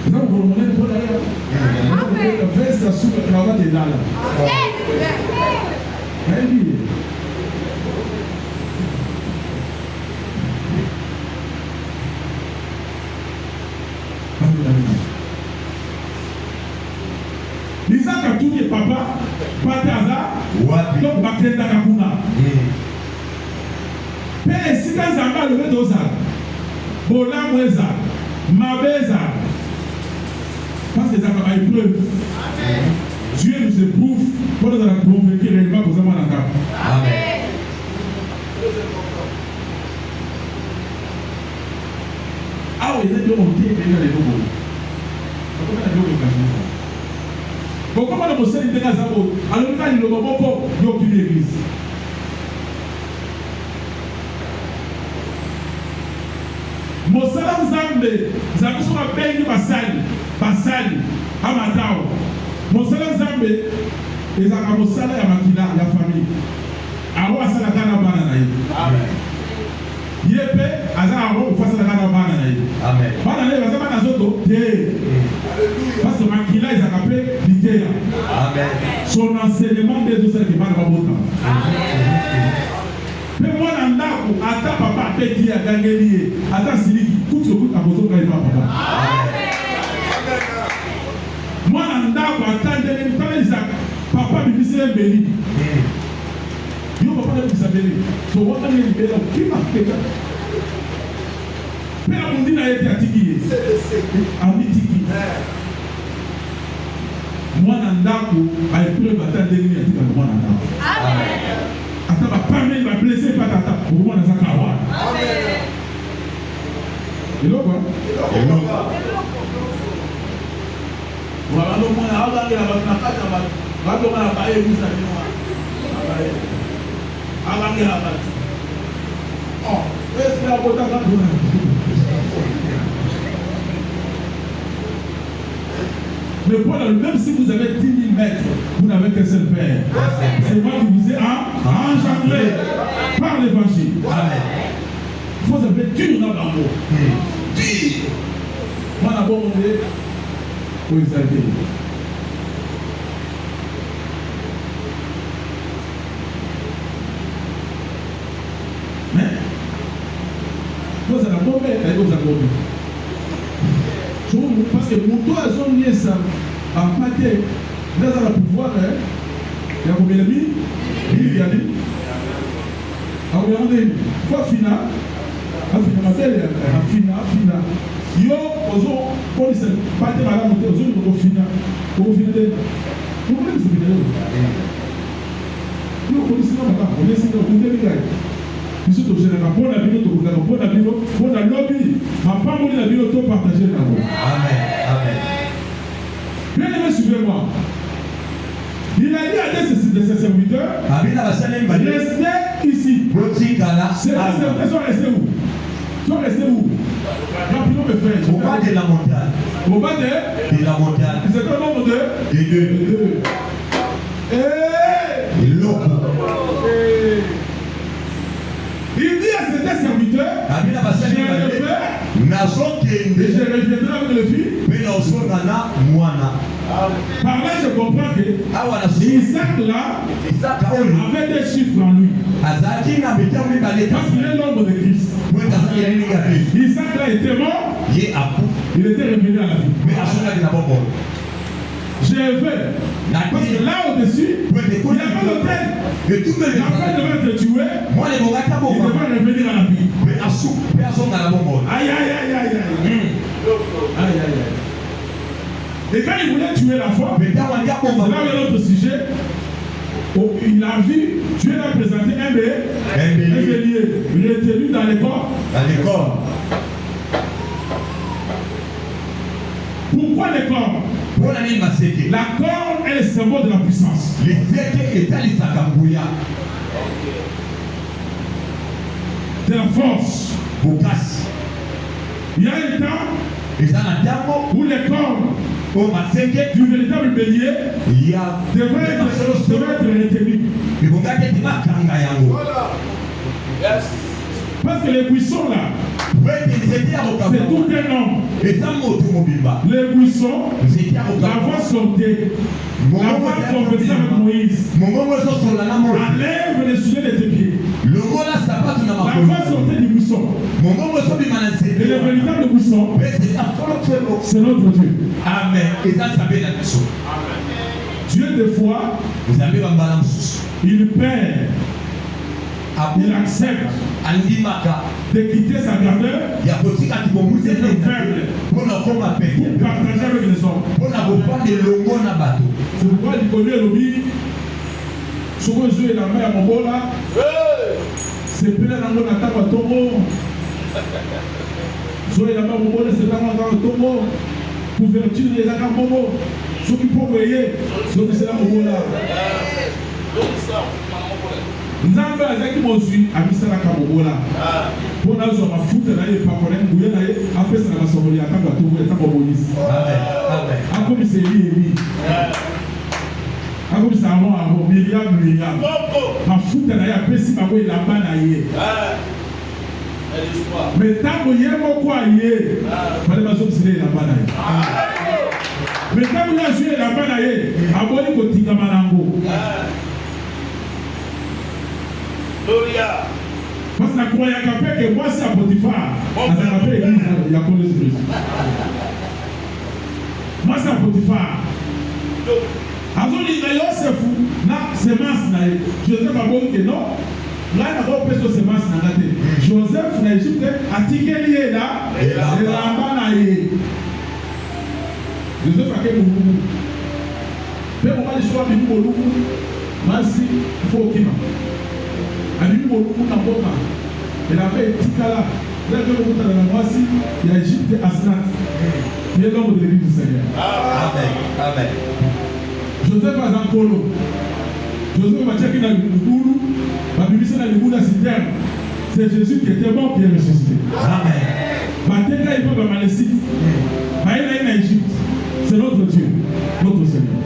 Speaker 2: Vous avez pour le moment, pour aller. La veste, la soupe, la cravate est là. Amen. Isaac a tout dit papa, pas d'hasard, donc Bakenda Kakuna. Père, si quand Zamba le met aux arbres, Bola Mweza, Mabeza, parce que ça va être épreuve. Dieu nous éprouve pour nous convaincre réellement pour avoir la table.
Speaker 3: Amen.
Speaker 2: Ah oui, il y a des montées, il y a des nouveaux. Comment on a posé des gazabos? Alors, quand il y a le moment pour y occuper l'église. Mosala Nzambe, Nzambe sur la paix Basali, Amatao. Mosala Nzambe, et Zaka Mosala Yamakina, la famille. Aro Asala Kana Bananaï. Amen. Yepe, Azara Aro, face à la Kana Bananaï. Amen. Bananaï, Azama Nazoto, parce que Makila, ils ont appelé l'idée. Amen. Son enseignement des autres qui parlent pas beaucoup. Mais moi, attends papa, petit à Gangeli, attends Siliki, tout ce que tu as besoin de papa. Moi, attends, papa, il dit c'est béni. Yo, papa, il dit c'est béni. So, what are you doing? Qui m'a fait ça? Père, on dit n'a été attiqué. Amitiki. Moi, Nandako, a épreuve à ta dernière à moi, Nandako. Amen. Attends, ma femme, il va blesser pas tata. Pour moi, Nazakawa. Amen. Et là, quoi? Et là, quoi? Voilà, le monde a regardé la bataille. Va donc à la bataille, vous savez, regardez la bataille. Oh, est-ce que la bataille va tourner? Mais voilà, même si vous avez 10 000 mètres, vous n'avez qu'un seul Père. C'est moi qui vous ai engendré par l'évangile. Amen. Il faut s'appeler dur dans l'amour. Dur. Moi, d'abord, on est pour exalter. Mais, vous allez d'abord mettre, vous allez d'abord mettre. Parce que mon toit, ils ont lié ça à pâté. Là, ça va pouvoir, il y a combien de billes? Il y a dit. Alors, regardez, quoi, fina? Fina, Yo, ozo, police, pas de madame, ozo, au final, vous pouvez se finir. Yo, police, non, madame, on est ici, on est là. Ici, tu as un bon avis, tu as un bon avis, bon lobby. Ma femme, on a vu auto partager là.
Speaker 3: Amen. Amen.
Speaker 2: Bien aimé, suivez-moi. Il a dit à ses serviteurs, restez ici. Ces serviteurs sont restés où? Sont restés où? Rapidement, mes frères.
Speaker 3: Au bas de la montagne.
Speaker 2: Au bas de
Speaker 3: la montagne.
Speaker 2: C'est un nombre de
Speaker 3: deux.
Speaker 2: Et il dit à ses serviteurs, je reviendrai avec le fils. Par là, je comprends que Isaac là avait des chiffres en lui. Parce qu'il est l'ombre de Christ. Isaac là était mort. Il était revenu à la vie. Je vais. Parce que là au-dessus, il y avait l'autel. L'enfant devait être tué. Il devait revenir à la vie. Aïe, aïe, aïe, aïe, aïe. Aïe, aïe, aïe. Et quand il voulait tuer la foi, c'est là où il y a l'autre sujet. Il a vu, Dieu l'a présenté un bélier retenu dans les corps. Pourquoi les corps? La corne est le symbole de la puissance. De la force. Il y a un temps où les cornes du véritable bélier devraient être retenus. Parce que les buissons là, c'est tout un homme. Les buissons, la voix sortait. La voix conversait avec Moïse. Enlève les souliers de tes pieds. La voix sortait du buisson. Et le véritable buisson, c'est notre Dieu.
Speaker 3: Amen.
Speaker 2: Dieu, des fois, il perd. Il accepte de quitter sa grandeur, d'être faible, pour partager avec les hommes. C'est pourquoi il connaît le vie. Souvent, je la main à mon bol là. C'est plein dans mon attaque à tombeau. Je la main à mon bol, c'est dans mon attaque à tombeau. Couverture des attaques à tombeau. Ceux qui peuvent voyer, c'est là mon bol là. Nzambe azaki mozwi amisalaka mobola mpona azwa mafuta na ye epakole nguye na ye apesa na masongoli ya ntango atongo ya ntango abonisi akomisa eli akomisa amo miriam mafuta na ye apesi bango elamba na ye me ntango ye moko aye fale bazomisila elamba na ye me ntango ye azwi elamba na ye aboni kotingama nango. Parce que la croyance que moi c'est à Potiphar, ça s'appelle l'église, il y a comme l'esprit. Moi c'est à Potiphar. Alors il y a Yosef, na semence na Joseph a bon que non. Là il a pas pris cette semence na gâté. Joseph na Égypte a tiqué lié là, et là-bas na yé. Joseph a quel moment? Mais on va les choix de nous, merci, il faut qu'il abimi moluku na mboka elamba etikala leke lokutana na mwasi ya Égypte Asnat ye l'homme de l'église du Seigneur. Amen. Joseph aza nkolo. Joseph batiaki na libulu babimisi na libulu ya citerne. C'est Jésus qui était mort qui est ressuscité. Bateka il peut bamalesite baye na ye na Égypte. C'est notre Dieu, notre Seigneur.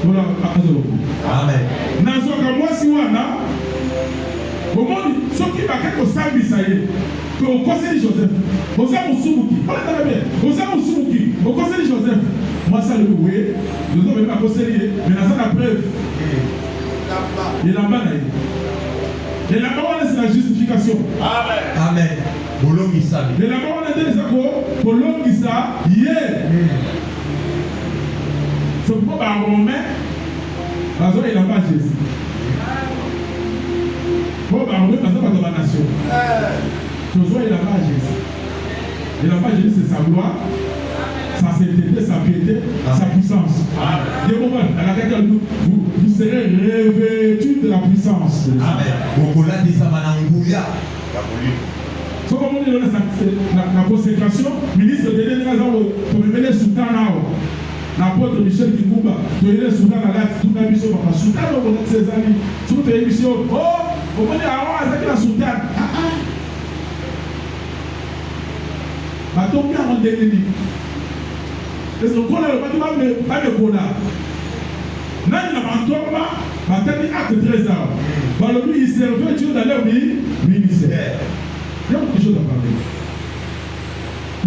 Speaker 2: Voilà azoloku. Amen. Nazoka mwasi wana comment ceux qui va au sambisa ye que au conseil de Joseph au sein Moussoumouki au sein Moussoumouki au conseil de Joseph moi ça le oui nous avons même à conseiller mais dans la preuve il est en bas et la parole c'est la justification. Amen. Et la parole est déjà pour l'homme qui ça hier c'est pourquoi par Romain parce qu'il n'a pas Jésus. Pour parler, parce que la nation. Josué il a pas Jésus. Et là-bas, je dis c'est sa gloire, sa sainteté, sa piété, sa puissance. Vous serez revêtus de la puissance.
Speaker 3: Amen.
Speaker 2: Ce qu'on dit dans la consécration, ministre de l'Église, pour me mener sous temps, l'apôtre Michel Kingouba, tu es sous temps à l'acte, tout la mission, sous temps, on connaît ses amis, sous tes missions. Oh, on va dire, ah, c'est la sous temps. Bateau bien en déni. Est-ce qu'on connaît le bâtiment pas de Kona? Là, il n'a pas encore là, il a acte 13 ans. Par le lui, il servait Dieu dans leur ministère. Il y a beaucoup de choses à parler.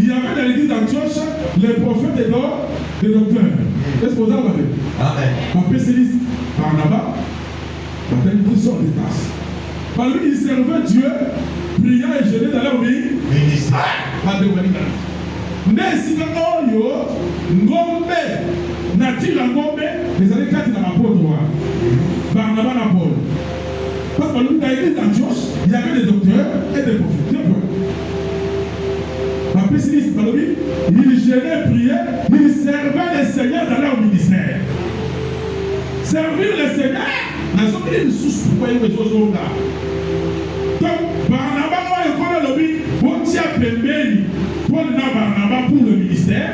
Speaker 2: Il y avait dans l'église d'Antioche les prophètes et les docteurs. Est-ce que vous avez parlé?
Speaker 3: Amen.
Speaker 2: En spécialiste, Barnabas, ils sont des tasses. Par lui, il servait Dieu, priant et jeûnant dans leur ministère. Mais si on Ngombe, Natila Ngombe, les années 4 dans la peau droite. Barnabas n'a Paul. Parce que dans l'église d'Antioche, il y avait des docteurs et des prophètes. En spécialiste, par lui, il gênait, priait, il servait les seigneurs dans leur ministère. Servir les seigneurs, ils ont pris une source pour payer les choses au gars. Donc, Barnabas, il connaît le but, on tient Pembeni, pour le ministère.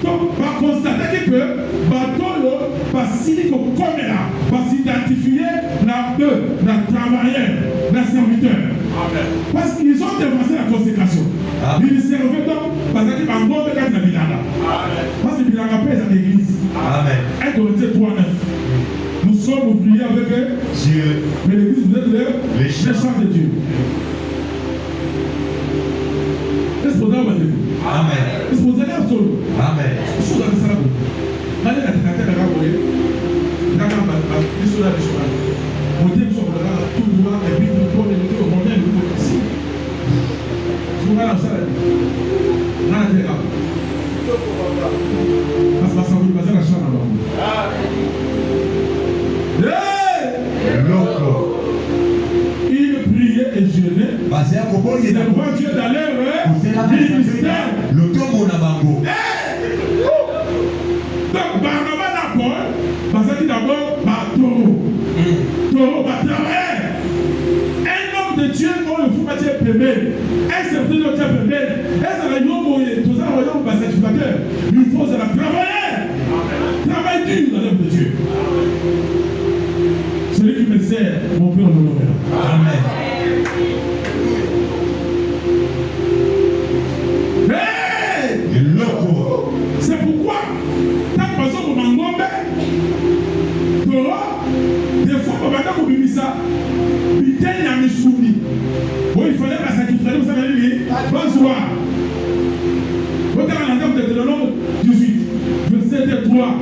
Speaker 2: Donc, on va constater que Batolo va s'identifier dans le travailleur, dans le serviteur. Parce qu'ils ont dépassé la consécration. Ils servaient donc parce qu'ils ont bon de la Bilanga. Parce que Bilanga pèse à l'église. Amen. 1 Corinthiens 3:9. Nous sommes oubliés avec Dieu. Mais l'église, vous êtes les chants de Dieu. Est-ce que vous avez dit?
Speaker 3: Amen.
Speaker 2: Est-ce que vous avez absolu?
Speaker 3: Amen.
Speaker 2: Est-ce que vous avez ça? Allez, la tête à la volée. La gamme, la mission à l'échelle. On dit que sur le gars, tout droit, et puis tout droit, et puis tout droit, et puis tout droit, ici. Si vous avez ça, on a la tête là. Parce que ça vous passe la chambre là-bas. Il priait et jeûnait. Servant Dieu dans leur ministère.
Speaker 3: Le tombeau n'a pas beau.
Speaker 2: Donc, Barnabas d'abord, parce qu'il d'abord, Taureau va travailler. Un homme de Dieu, on le fout pas dire Pébé. Un certain de Dieu Pébé. Et ça va y avoir tout ça, on va sacrificateur. Il faut se la travailler. Travaille dur dans l'œuvre de Dieu. Celui qui me sert, mon Père l'honneur.
Speaker 3: Amen.
Speaker 2: C'est pourquoi, tant que personne ne m'a ngombé, des fois, on va dire qu'on bimisa ça. Putain, il y a mes soumis. Bon, il fallait la sacrifier, vous savez, lui. Bonsoir. Regardez la dame de Deutéronome 18, verset 3.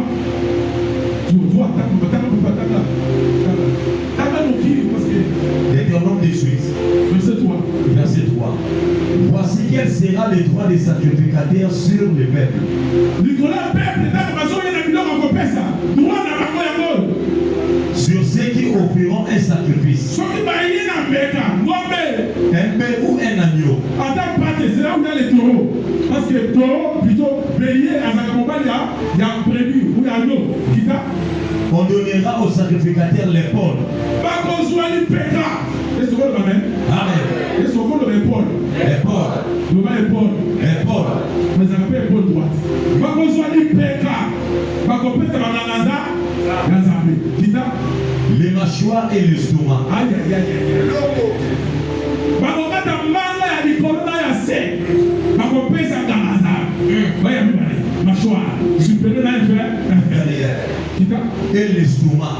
Speaker 2: Je vois,
Speaker 3: Deutéronome 18, verset 3. Voici quel sera le droit des sacrificateurs sur le peuple. Sur ceux qui offriront un sacrifice. Un bœuf ou un agneau.
Speaker 2: C'est là où il y a les taureaux. Parce que le taureau, plutôt bélier, à sa campagne, il y a un prévu ou il y a un agneau.
Speaker 3: On donnera aux sacrificateurs l'épaule.
Speaker 2: Pas qu'on soit les pécats. Est-ce que vous le même?
Speaker 3: Amen.
Speaker 2: Est-ce que vous le l'épaule?
Speaker 3: L'épaule.
Speaker 2: Nous avons l'épaule.
Speaker 3: L'épaule.
Speaker 2: Mais ça n'a pas l'épaule droite. Pas qu'on soit les pécats. Pas qu'on peut faire la naza.
Speaker 3: Les mâchoires et l'estomac.
Speaker 2: Aïe aïe aïe aïe. Pas qu'on peut faire mal à l'écorona et à sec. Pas qu'on peut faire la naza. Voyez, mâchoire. Supérieur à inférieur.
Speaker 3: Et l'estomac.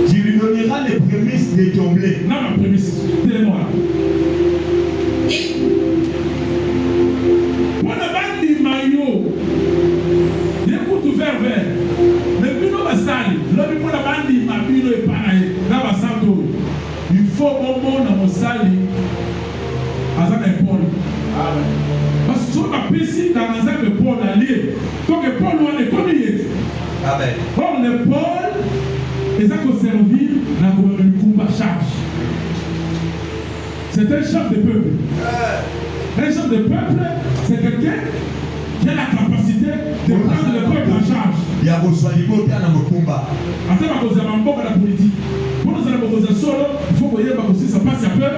Speaker 3: Tu lui donneras les prémices de ton blé.
Speaker 2: Non, la prémisse, dis-moi. Pour le bandi maillot, écoute vert. Le bino va salir. L'homme pour le bandi ma bino est pareil. Là va santo. Il faut au monde dans mon sali. À ça l'épaule. Parce que sur ma piscine dans un épaule allié. Donc l'épaule on est comme il est.
Speaker 3: Amen.
Speaker 2: Or l'épaule, et ça qu'on servir dans le combat charge. C'est un chef de peuple. Un chef de peuple, c'est quelqu'un qui a la capacité de prendre le peuple en charge.
Speaker 3: Il y a vos soignements dans mon combat.
Speaker 2: Après, on va un peu la politique. Pour nous allons poser solo, il faut que vous ça passe à peur.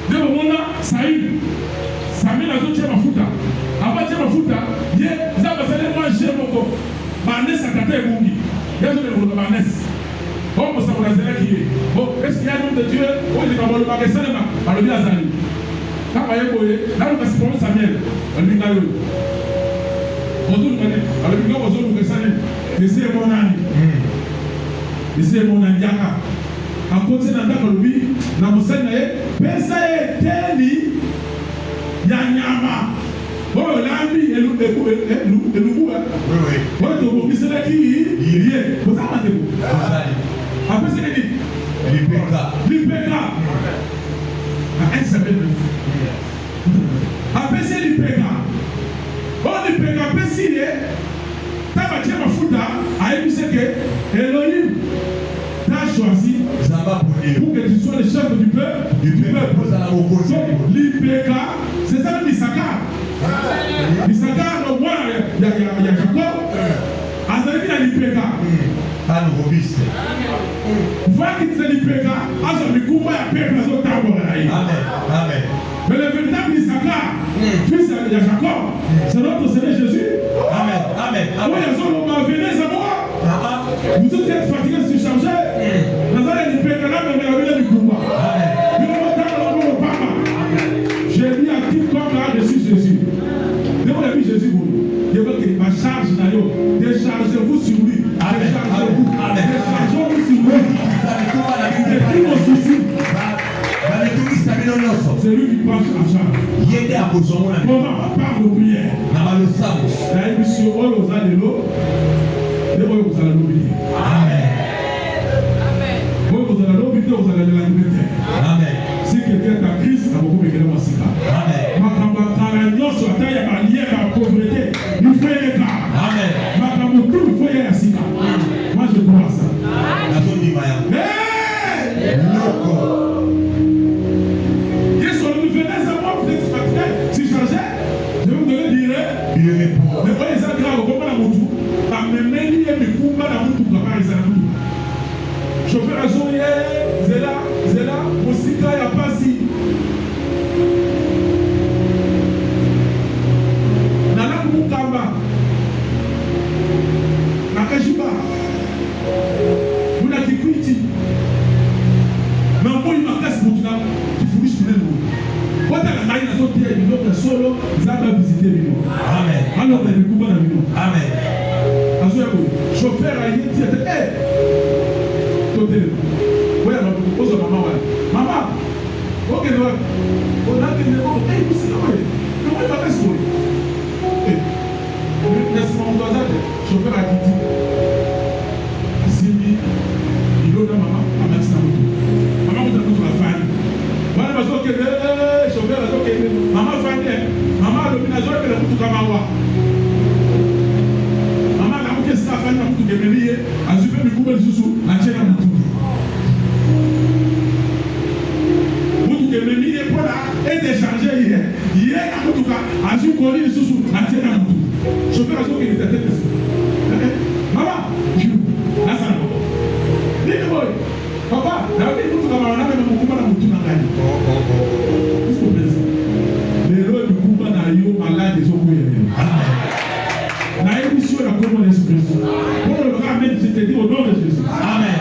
Speaker 2: De ce moment-là, Samuel a dit mafuta. Avant de mafuta, il y a des manger beaucoup. Banès a tâté Mungi. Il y a des Banès. Bon, ça vous a dit. Bon, est-ce qu'il y a un nom de Dieu? Oh, il est dans le magasin de ma. Alors, il y a Zali. Quand on va y aller, là, on va se prendre Samuel. On lui a dit. Alors, il y a besoin de Samuel. C'est mon ami. C'est mon ami. En continuant dans le vie, dans mon Seigneur, pesa eteli ya nyama. Oh, l'ami et nous. Oh, tu vois, c'est là qui y est. Vous avez dit. Après, c'est dit. L'IPK. Un semaine. Après, c'est l'IPK. Oh, l'IPK, après, s'il est. Tabatia Mafuta a épuisé que Elohim t'a choisi pour que tu sois le chef du peuple. Donc, l'IPK, c'est ça le Issachar. Issachar, le roi, il y a Jacob. Azali na l'IPK. Voilà qui c'est l'IPK. Azali Kouma ya peuple à son tabou. Amen. Mais le véritable Issachar, fils de Jacob, c'est notre Seigneur Jésus. Amen. Oui, on va venir, c'est moi. Vous êtes fatigués, surchargés. Nous allons nous péter là, mais nous allons nous combattre. J'ai dit à quiconque a reçu Jésus. Dès qu'on a vu Jésus, il veut que ma charge d'ailleurs, déchargez-vous sur lui. Déchargez-vous sur lui. C'est tout mon souci. C'est lui qui prend en charge. Comment par nos prières. La émission aux anneaux, et vous allez l'oublier. Vous allez l'oublier, vous allez la liberté. Si quelqu'un est en crise, ça va beaucoup me guérir aussi. Ma campagne, sur la taille, il y a la pauvreté. Il faut y aller. Ma campagne, il faut y aller. Moi, je crois ça. Mais quand ils sont graves, comment la moto, amener les Mikumba la moto, comment ils ont chauffeur à Zoé, Zela, Mosika, il n'y a pas si. Nana Mukamba, Nakajiba, Muna Kikwiti, Mambo, il m'a cassé pour tout ça, tu fouilles sur le monde. Quand tu as la main de l'autre solo, ça va visiter les mots. Amen. Alors, tu as le coup dans le monde. Amen. Chauffeur a dit, tu es hé! Côté. Oui, alors, tu poses à maman. Maman! Ok, on a dit, hé, vous savez, comment il va faire ce bruit? Laisse-moi en doigt, chauffeur a dit, Simi, il doit maman, maman, c'est la moto. Maman, vous avez toute la famille. Voilà, parce que chauffeur a dit, maman, famille, maman, l'obligation est que la moto kamawa. Ça fait un peu de bélier, à super du coup, le sous, à tirer un tout. Vous de bélier, pour là, et décharger hier. Hier, en tout cas, à su coller le sous, à tirer un tout. Je fais la chose qui était tête. Maman, là, ça va. Dis-moi, papa, là, on tout comme on a même un coup, on a tout dans la vie. Qu'est-ce que vous pensez? Les lois du coup, on a eu malade des autres. La émission est la commande de Jésus. Pour le ramener, je te dis au nom de Jésus. Amen.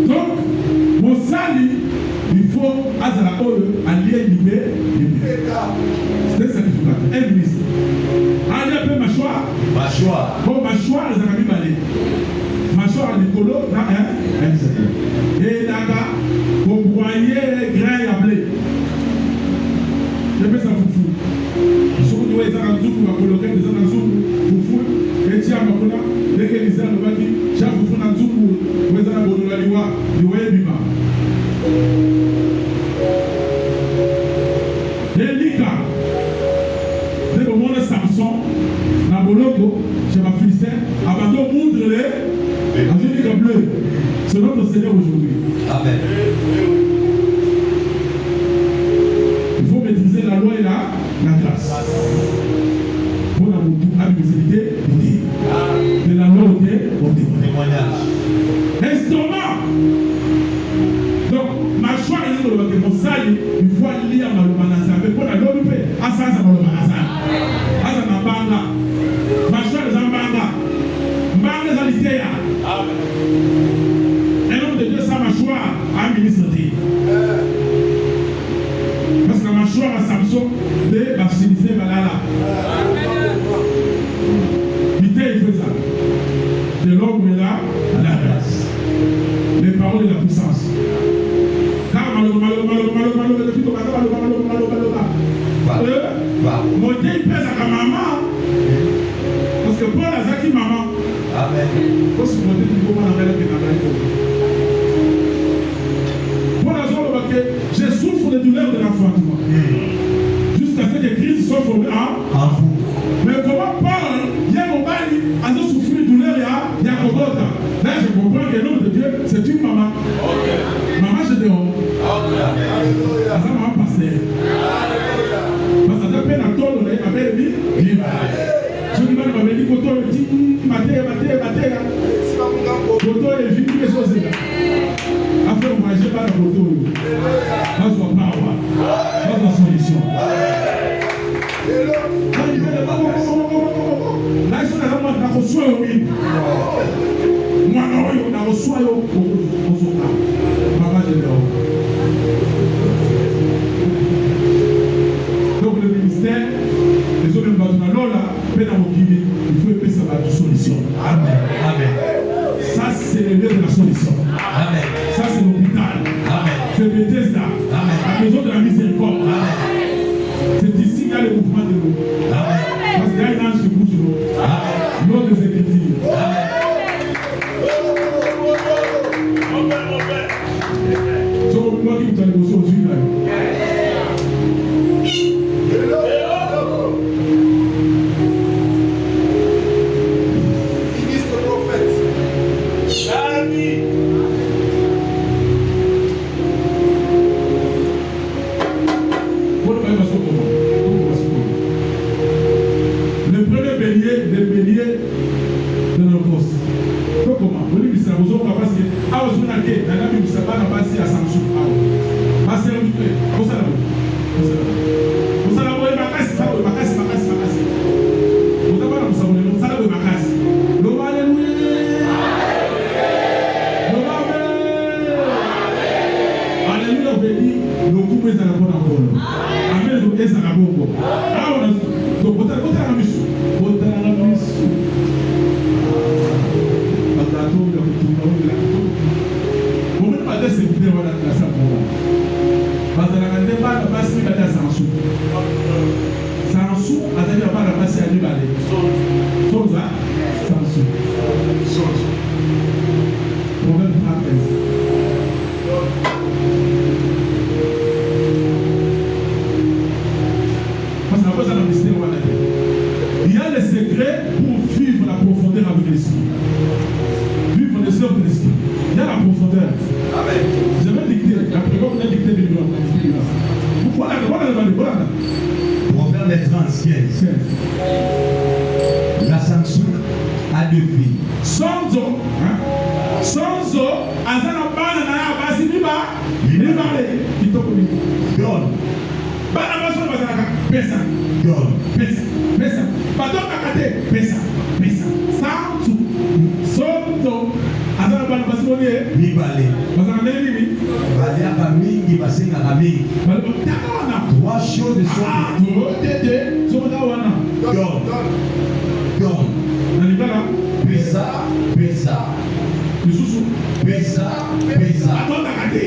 Speaker 2: Donc, mon salut, il faut allier libéré. C'est un certificat. Un ministre. Allez un peu mâchoire. Bon, mâchoire, les amis balais. Mâchoire à l'écolo, là, un. Et là-bas, pour broyer grain à blé. Je fais ça foufou. Souvent, ils ont un zoom pour coloquer des gens en zoom foufou. Et tiens, Makona, dès que les gens le bâti, j'ai foufou en zoom pour les gens à Bodola Liwa, Liwa Bima. Et Lika, dès le monde Samson, Naboloko, chez ma Philistine, abandon moudre les Azulika bleu. Seigneur aujourd'hui.
Speaker 3: Amen.
Speaker 2: Il faut maîtriser la loi et la grâce. Pour la habilité, de la loi au
Speaker 3: Témoignage.
Speaker 2: instrument. Donc, ma choix est de mon salut, il faut lire ma lomanasa. Mais pour la loi, il faut assassiner ma lomanasa. Asa na banga. Ma choix est en banga. Banga est en l'idée. Un homme de Dieu, ça ma choix à ministre. Parce que ma choix à Samson, de baptiser Malala. Il fait ça. De l'homme est là, à la grâce. Les paroles de la puissance. Car mon Dieu, il pèse à la maman. Parce que Paul a dit maman.
Speaker 3: Amen.
Speaker 2: Il faut se montrer du moment dans lequel Paul a dit que je souffre de douleurs de l'enfantement. Jusqu'à ce que les crises soient formées en vous. Mais comment Paul, il y a mon mari, a souffert de douleur, il y a Golgotha. Là, je comprends que l'homme de Dieu, c'est une maman. Maman, je dehors. Ça m'a passé. Parce que d'après la toile, on a dit, je dis, ma dit, Koto, il dit, maté. Koto, il vit les choses. Après, on ne mange pas la Koto. Pas de power. Pas de solution. Là, ils sont dans le soin au milieu. Moi, non, on a reçu au soin. Maman, je l'ai. Donc, le ministère, les hommes de Lola, il faut épée ça va de solution.
Speaker 3: Amen. Amen.
Speaker 2: Ça, c'est le lieu de la solution.
Speaker 3: Amen.
Speaker 2: Ça, c'est l'hôpital.
Speaker 3: Amen.
Speaker 2: C'est Bethesda.
Speaker 3: Amen.
Speaker 2: La maison de la miséricorde.
Speaker 3: Amen.
Speaker 2: C'est ici qu'il y a le mouvement de l'eau.
Speaker 3: Amen.
Speaker 2: Parce qu'il y a une ange qui bouge l'eau.
Speaker 3: Amen.
Speaker 2: L'eau des Écritures.
Speaker 3: Amen.
Speaker 2: C'est au moment qui vous a négocié au Sud.
Speaker 4: Ministre prophète.
Speaker 2: Le premier bélier, le bélier de nos postes. Comment? Vous dites que c'est un besoin parce que ah vous n'avez pas de sabbat à passer à Samsung. Ah, passer au but. Vous savez, vous savez, ma casse, ça, ma casse. Vous savez pas, vous savez, ma casse. Le alléluia. Alléluia, vous dit le coup est à la bonne encore. Amen, le coup est à la bonne. Ah, on a donc vous avez la mission. Vous avez la mission. Il y a les secrets pour vivre la profondeur avec l'esprit. Vivre les œuvres de l'esprit. Il y a la profondeur.
Speaker 3: Amen.
Speaker 2: Je vais dicter. Après, vous avez dicté le numéro. Voilà.
Speaker 3: Proverbe 35. La Samson a deux filles.
Speaker 2: Sonzo, azana bana na ya basi biba, libale, kitoko ni.
Speaker 3: Donne.
Speaker 2: Bana baso bazana pesa.
Speaker 3: Donne.
Speaker 2: Pesa. Badoka kate pesa. Sonzo, azana bana basi moni.
Speaker 3: Libale.
Speaker 2: Bazana nini?
Speaker 3: Baliaka mingi basengaka mingi.
Speaker 2: Balibana.
Speaker 3: Trois choses sont Donne.
Speaker 2: Nalibala.
Speaker 3: Pesa.
Speaker 2: Misusu.
Speaker 3: Pesa.
Speaker 2: Badoka kate.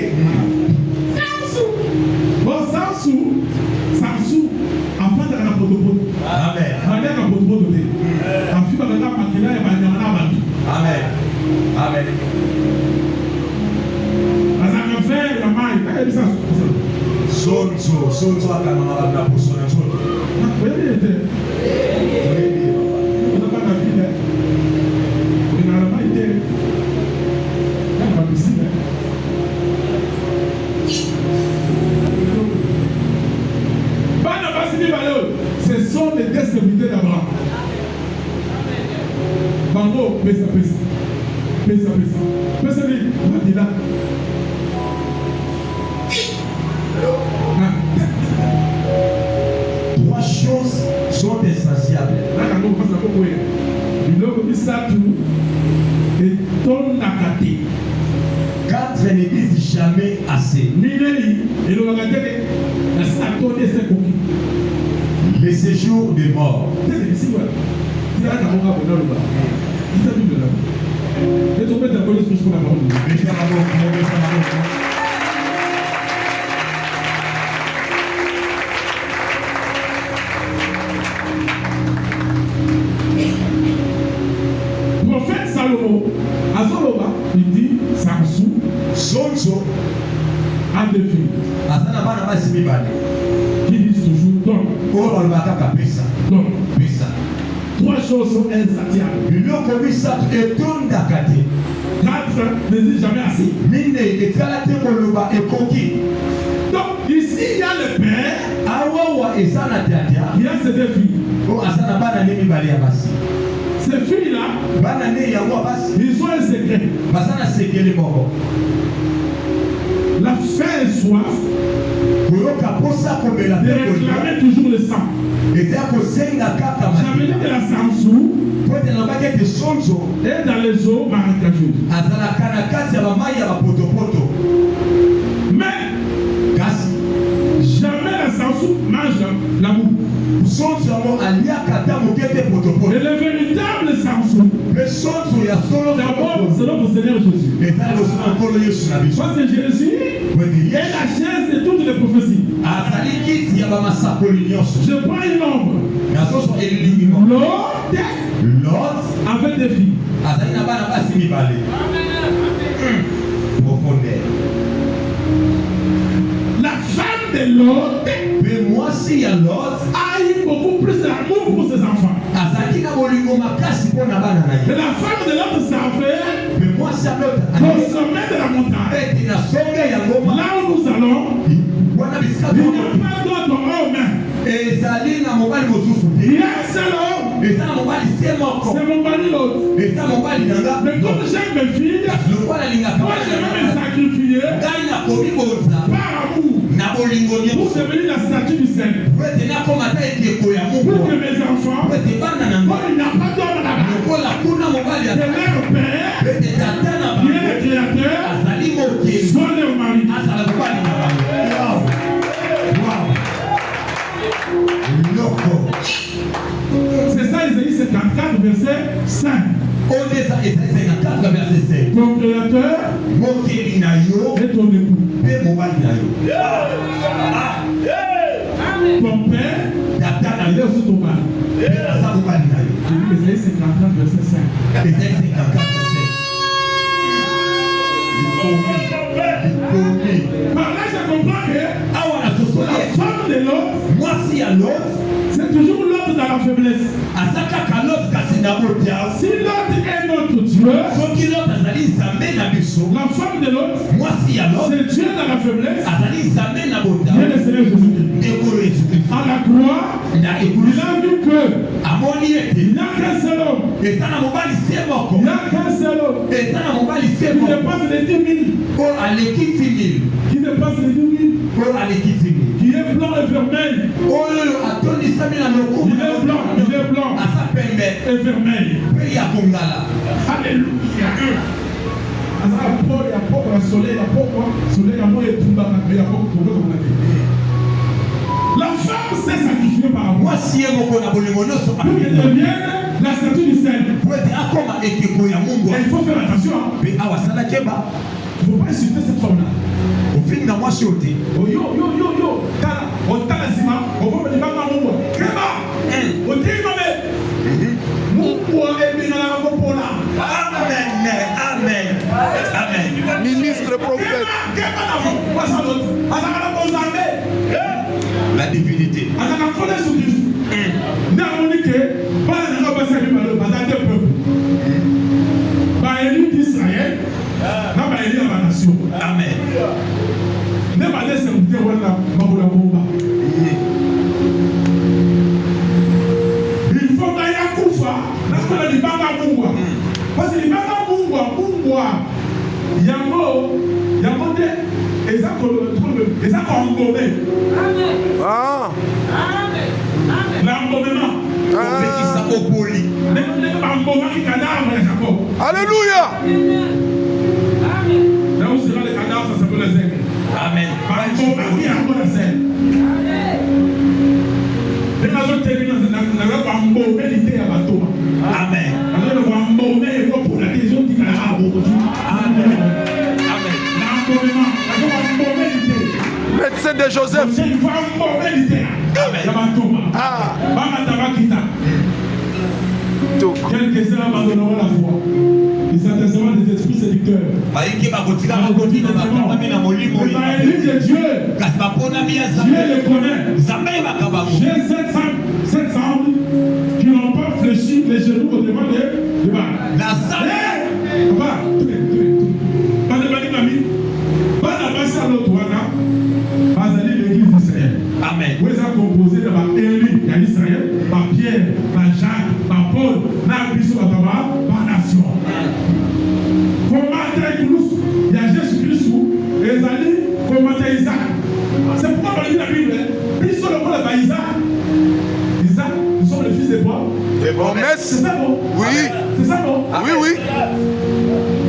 Speaker 2: Samsu, enfant de la potopoto.
Speaker 3: Amen.
Speaker 2: Maria na potopoto te. Afi ba kaka makila ya banyama na bantu.
Speaker 3: Amen.
Speaker 2: Azaka faire la maille, kaka bisa.
Speaker 3: Sonzo akamama na posona nzoto.
Speaker 2: Wewe te. Ona bana vile. Ona la maille te. Kama bisime.
Speaker 3: je ne dis jamais assez. Le séjour des morts.
Speaker 2: Prophète Salomon, Azoloba, il dit Samson,
Speaker 3: Zonzo
Speaker 2: a deux filles
Speaker 3: azana bana basi mibale.
Speaker 2: qui disent toujours donc.
Speaker 3: Oyo balobaka pesa.
Speaker 2: Donc,
Speaker 3: Pesa.
Speaker 2: trois choses sont insatiables.
Speaker 3: Biloko misato etondaka te.
Speaker 2: Quatre ne disent jamais assez.
Speaker 3: Mine etala te koloba ekoki.
Speaker 2: Donc, ici, il y a le père
Speaker 3: Awawa eza na tata.
Speaker 2: qui a ses deux filles.
Speaker 3: Oyo aza na bana ne mibale ya basi.
Speaker 2: Ces filles-là,
Speaker 3: Bana ne yango basi.
Speaker 2: ils ont un secret.
Speaker 3: Baza na sekele moko.
Speaker 2: La faim et soif
Speaker 3: Koyoka posa komela
Speaker 2: de
Speaker 3: pe
Speaker 2: réclamer toujours le sang.
Speaker 3: eza kosenga kaka
Speaker 2: J'avais dit que
Speaker 3: matela.
Speaker 2: la Samsou
Speaker 3: Po ete nalobaki ete sonzo
Speaker 2: est dans les eaux marécageuses.
Speaker 3: azalaka na kati ya bamai ya bapotopoto.
Speaker 2: Mais
Speaker 3: Kasi
Speaker 2: jamais la Samsou mange la boue.
Speaker 3: sonzo yango aliaka ata moke te
Speaker 2: Et
Speaker 3: potopoto.
Speaker 2: le véritable Samsou,
Speaker 3: Me sonzo ya solo
Speaker 2: d'abord, c'est notre Seigneur Jésus.
Speaker 3: eza liboso na nkolo yesu na biso.
Speaker 2: Parce que Jésus
Speaker 3: Po ete
Speaker 2: est
Speaker 3: ye
Speaker 2: la chaise de toutes les prophéties.
Speaker 3: azali kiti ya bamasakoli nyonso.
Speaker 2: Je prends une ombre.
Speaker 3: nazozwa elilingi moko.
Speaker 2: L'autre
Speaker 3: Lot
Speaker 2: avec des filles.
Speaker 3: azali na bana basi mibale. Profondeur.
Speaker 2: La femme de l'autre
Speaker 3: Pe mwasi ya Lot
Speaker 2: a eu beaucoup plus d'amour pour ses enfants.
Speaker 3: azalaki na bolingo makasi mpo na bana na
Speaker 2: Et
Speaker 3: ye.
Speaker 2: la femme de l'autre savait
Speaker 3: Me mwasi ya Lot
Speaker 2: qu'au sommet de la montagne,
Speaker 3: ete na songe ya ngoma
Speaker 2: là où nous allons,
Speaker 3: wana bisika
Speaker 2: il n'y
Speaker 3: toko
Speaker 2: a pas d'autre homme.
Speaker 3: ezali na mobali mosusu
Speaker 2: Il y
Speaker 3: te.
Speaker 2: a un seul homme.
Speaker 3: Eza na mobali se moko.
Speaker 2: C'est mon mari l'autre.
Speaker 3: Eza mobali na nga.
Speaker 2: Mais comme j'aime mes filles,
Speaker 3: lokola alingaka
Speaker 2: moi je vais me sacrifier
Speaker 3: ngai nakomi boza
Speaker 2: par amour
Speaker 3: na bolingo
Speaker 2: pour
Speaker 3: nyonso
Speaker 2: devenir la statue du Seigneur.
Speaker 3: po ete nakoma ta ekeko ya
Speaker 2: Pour
Speaker 3: mungu
Speaker 2: que mes enfants,
Speaker 3: po ete bana na
Speaker 2: moi
Speaker 3: nga
Speaker 2: il n'y a pas d'homme là-bas.
Speaker 3: lokola kuna mobali
Speaker 2: Que leur père,
Speaker 3: po ete tata na
Speaker 2: qui est
Speaker 3: bango
Speaker 2: le créateur,
Speaker 3: azali mokeli
Speaker 2: soit leur mari.
Speaker 3: azala mobali na bango. Wow. Wow. Loko.
Speaker 2: C'est ça, Isaïe 54, verset 5.
Speaker 3: Oyo eza ezali 54 verset 7.
Speaker 2: Ton créateur
Speaker 3: mokeli na yo
Speaker 2: est ton époux.
Speaker 3: mpe mobali na yo.
Speaker 2: Ton père,
Speaker 3: Tata na
Speaker 2: il est
Speaker 3: yo
Speaker 2: aussi ton mari.
Speaker 3: mpe aza mobali na yo.
Speaker 2: J'ai dit Isaïe 54, verset 5.
Speaker 3: Ezali 54 verset. Likomi.
Speaker 2: Par là, je comprends que
Speaker 3: Awa na sosoli
Speaker 2: la femme de l'autre,
Speaker 3: mwasi ya Lot
Speaker 2: c'est toujours l'autre dans la faiblesse.
Speaker 3: aza kaka Lot kasi na botia.
Speaker 2: Si l'autre est notre Dieu,
Speaker 3: Soki Lot azali nzambe na biso,
Speaker 2: la femme de l'autre,
Speaker 3: mwasi ya Lot
Speaker 2: c'est Dieu dans la faiblesse.
Speaker 3: azali nzambe na
Speaker 2: Dieu
Speaker 3: botia.
Speaker 2: le Seigneur Jésus-Christ.
Speaker 3: Ndekolo Yesu Kristo.
Speaker 2: À la croix,
Speaker 3: Na
Speaker 2: il
Speaker 3: ekulusu
Speaker 2: a vu que
Speaker 3: amoni ete
Speaker 2: il n'y a qu'un seul homme.
Speaker 3: eza na mobali se
Speaker 2: Il
Speaker 3: moko.
Speaker 2: n'y a qu'un seul homme.
Speaker 3: Eza na mobali se
Speaker 2: Qui
Speaker 3: moko.
Speaker 2: dépasse les 10 000.
Speaker 3: Oyo aleki 10 000.
Speaker 2: Qui dépasse les 10 000.
Speaker 3: Oyo aleki 10 000.
Speaker 2: Qui est blanc et vermeil.
Speaker 3: Oyo atondisami na lokumu.
Speaker 2: Il est blanc, il est blanc
Speaker 3: aza pembe
Speaker 2: et vermeil.
Speaker 3: mpe ya kongala.
Speaker 2: Alléluia. Azala Paul, il y a Paul, il y a soleil, il y a Paul, soleil, il y a moi et tout, mais il y a Paul, pour qu'on a dit. La femme s'est sacrifiée par amour.
Speaker 3: Mwasi ye moko na bolingo nyonso
Speaker 2: Pour qu'elle devienne la statue du Seigneur.
Speaker 3: po ete akoma ekeko ya mungu.
Speaker 2: Et il faut faire attention.
Speaker 3: Mpe awa asala keba
Speaker 2: Il ne faut pas insulter cette femme-là.
Speaker 3: ofindi na mwasi oyo te.
Speaker 2: Oh, yo, kala, otala sima, okombe libanga mungwa. Keba, otingome. Mungwa ebingala kopola.
Speaker 3: Amen. Amen. Amen.
Speaker 4: Ministre prophète.
Speaker 2: Keba na mo, pasa lot. Azakala bozambe.
Speaker 3: La divinité.
Speaker 2: Azaka kole sur Christ. N'a monique, pas na basa bi malo, basa de peuple. Ba élu d'Israël, na ba élu la nation.
Speaker 3: Amen.
Speaker 2: Ne ba laisse me dire wala mabola bomba. Il faut que ya kufa, na kola libanga mungwa. Parce que libanga mungwa, yango de ezako engomé.
Speaker 4: Ah.
Speaker 2: L'engomement.
Speaker 3: Kopekisa oboli.
Speaker 2: Engomaki cadavre ya Jacob.
Speaker 4: Alléluia.
Speaker 2: Là où sera le
Speaker 3: Amen. Amen.
Speaker 4: Médecin de Joseph. Ah.
Speaker 2: Quelques-uns abandonneront la foi. Ils s'attesseront des esprits séducteurs.
Speaker 3: L'église
Speaker 2: de Dieu, Dieu les connaît. J'ai 700 qui n'ont pas fléchi les genoux au devant de Baal. L'église d'Israël.
Speaker 3: Amen.
Speaker 2: Vous êtes composé de Élie, Israël, Pierre, Jacques, Paul, Nabiso, par nation. Comment il y a Jésus-Christ, Ezali, comment Isaac. C'est pourquoi on lit la Bible. Puis sur le rôle de Isaac, nous sommes les fils de quoi?
Speaker 4: Des promesses.
Speaker 2: C'est ça, non?
Speaker 4: Oui.
Speaker 2: C'est ça, non?
Speaker 4: Oui, oui.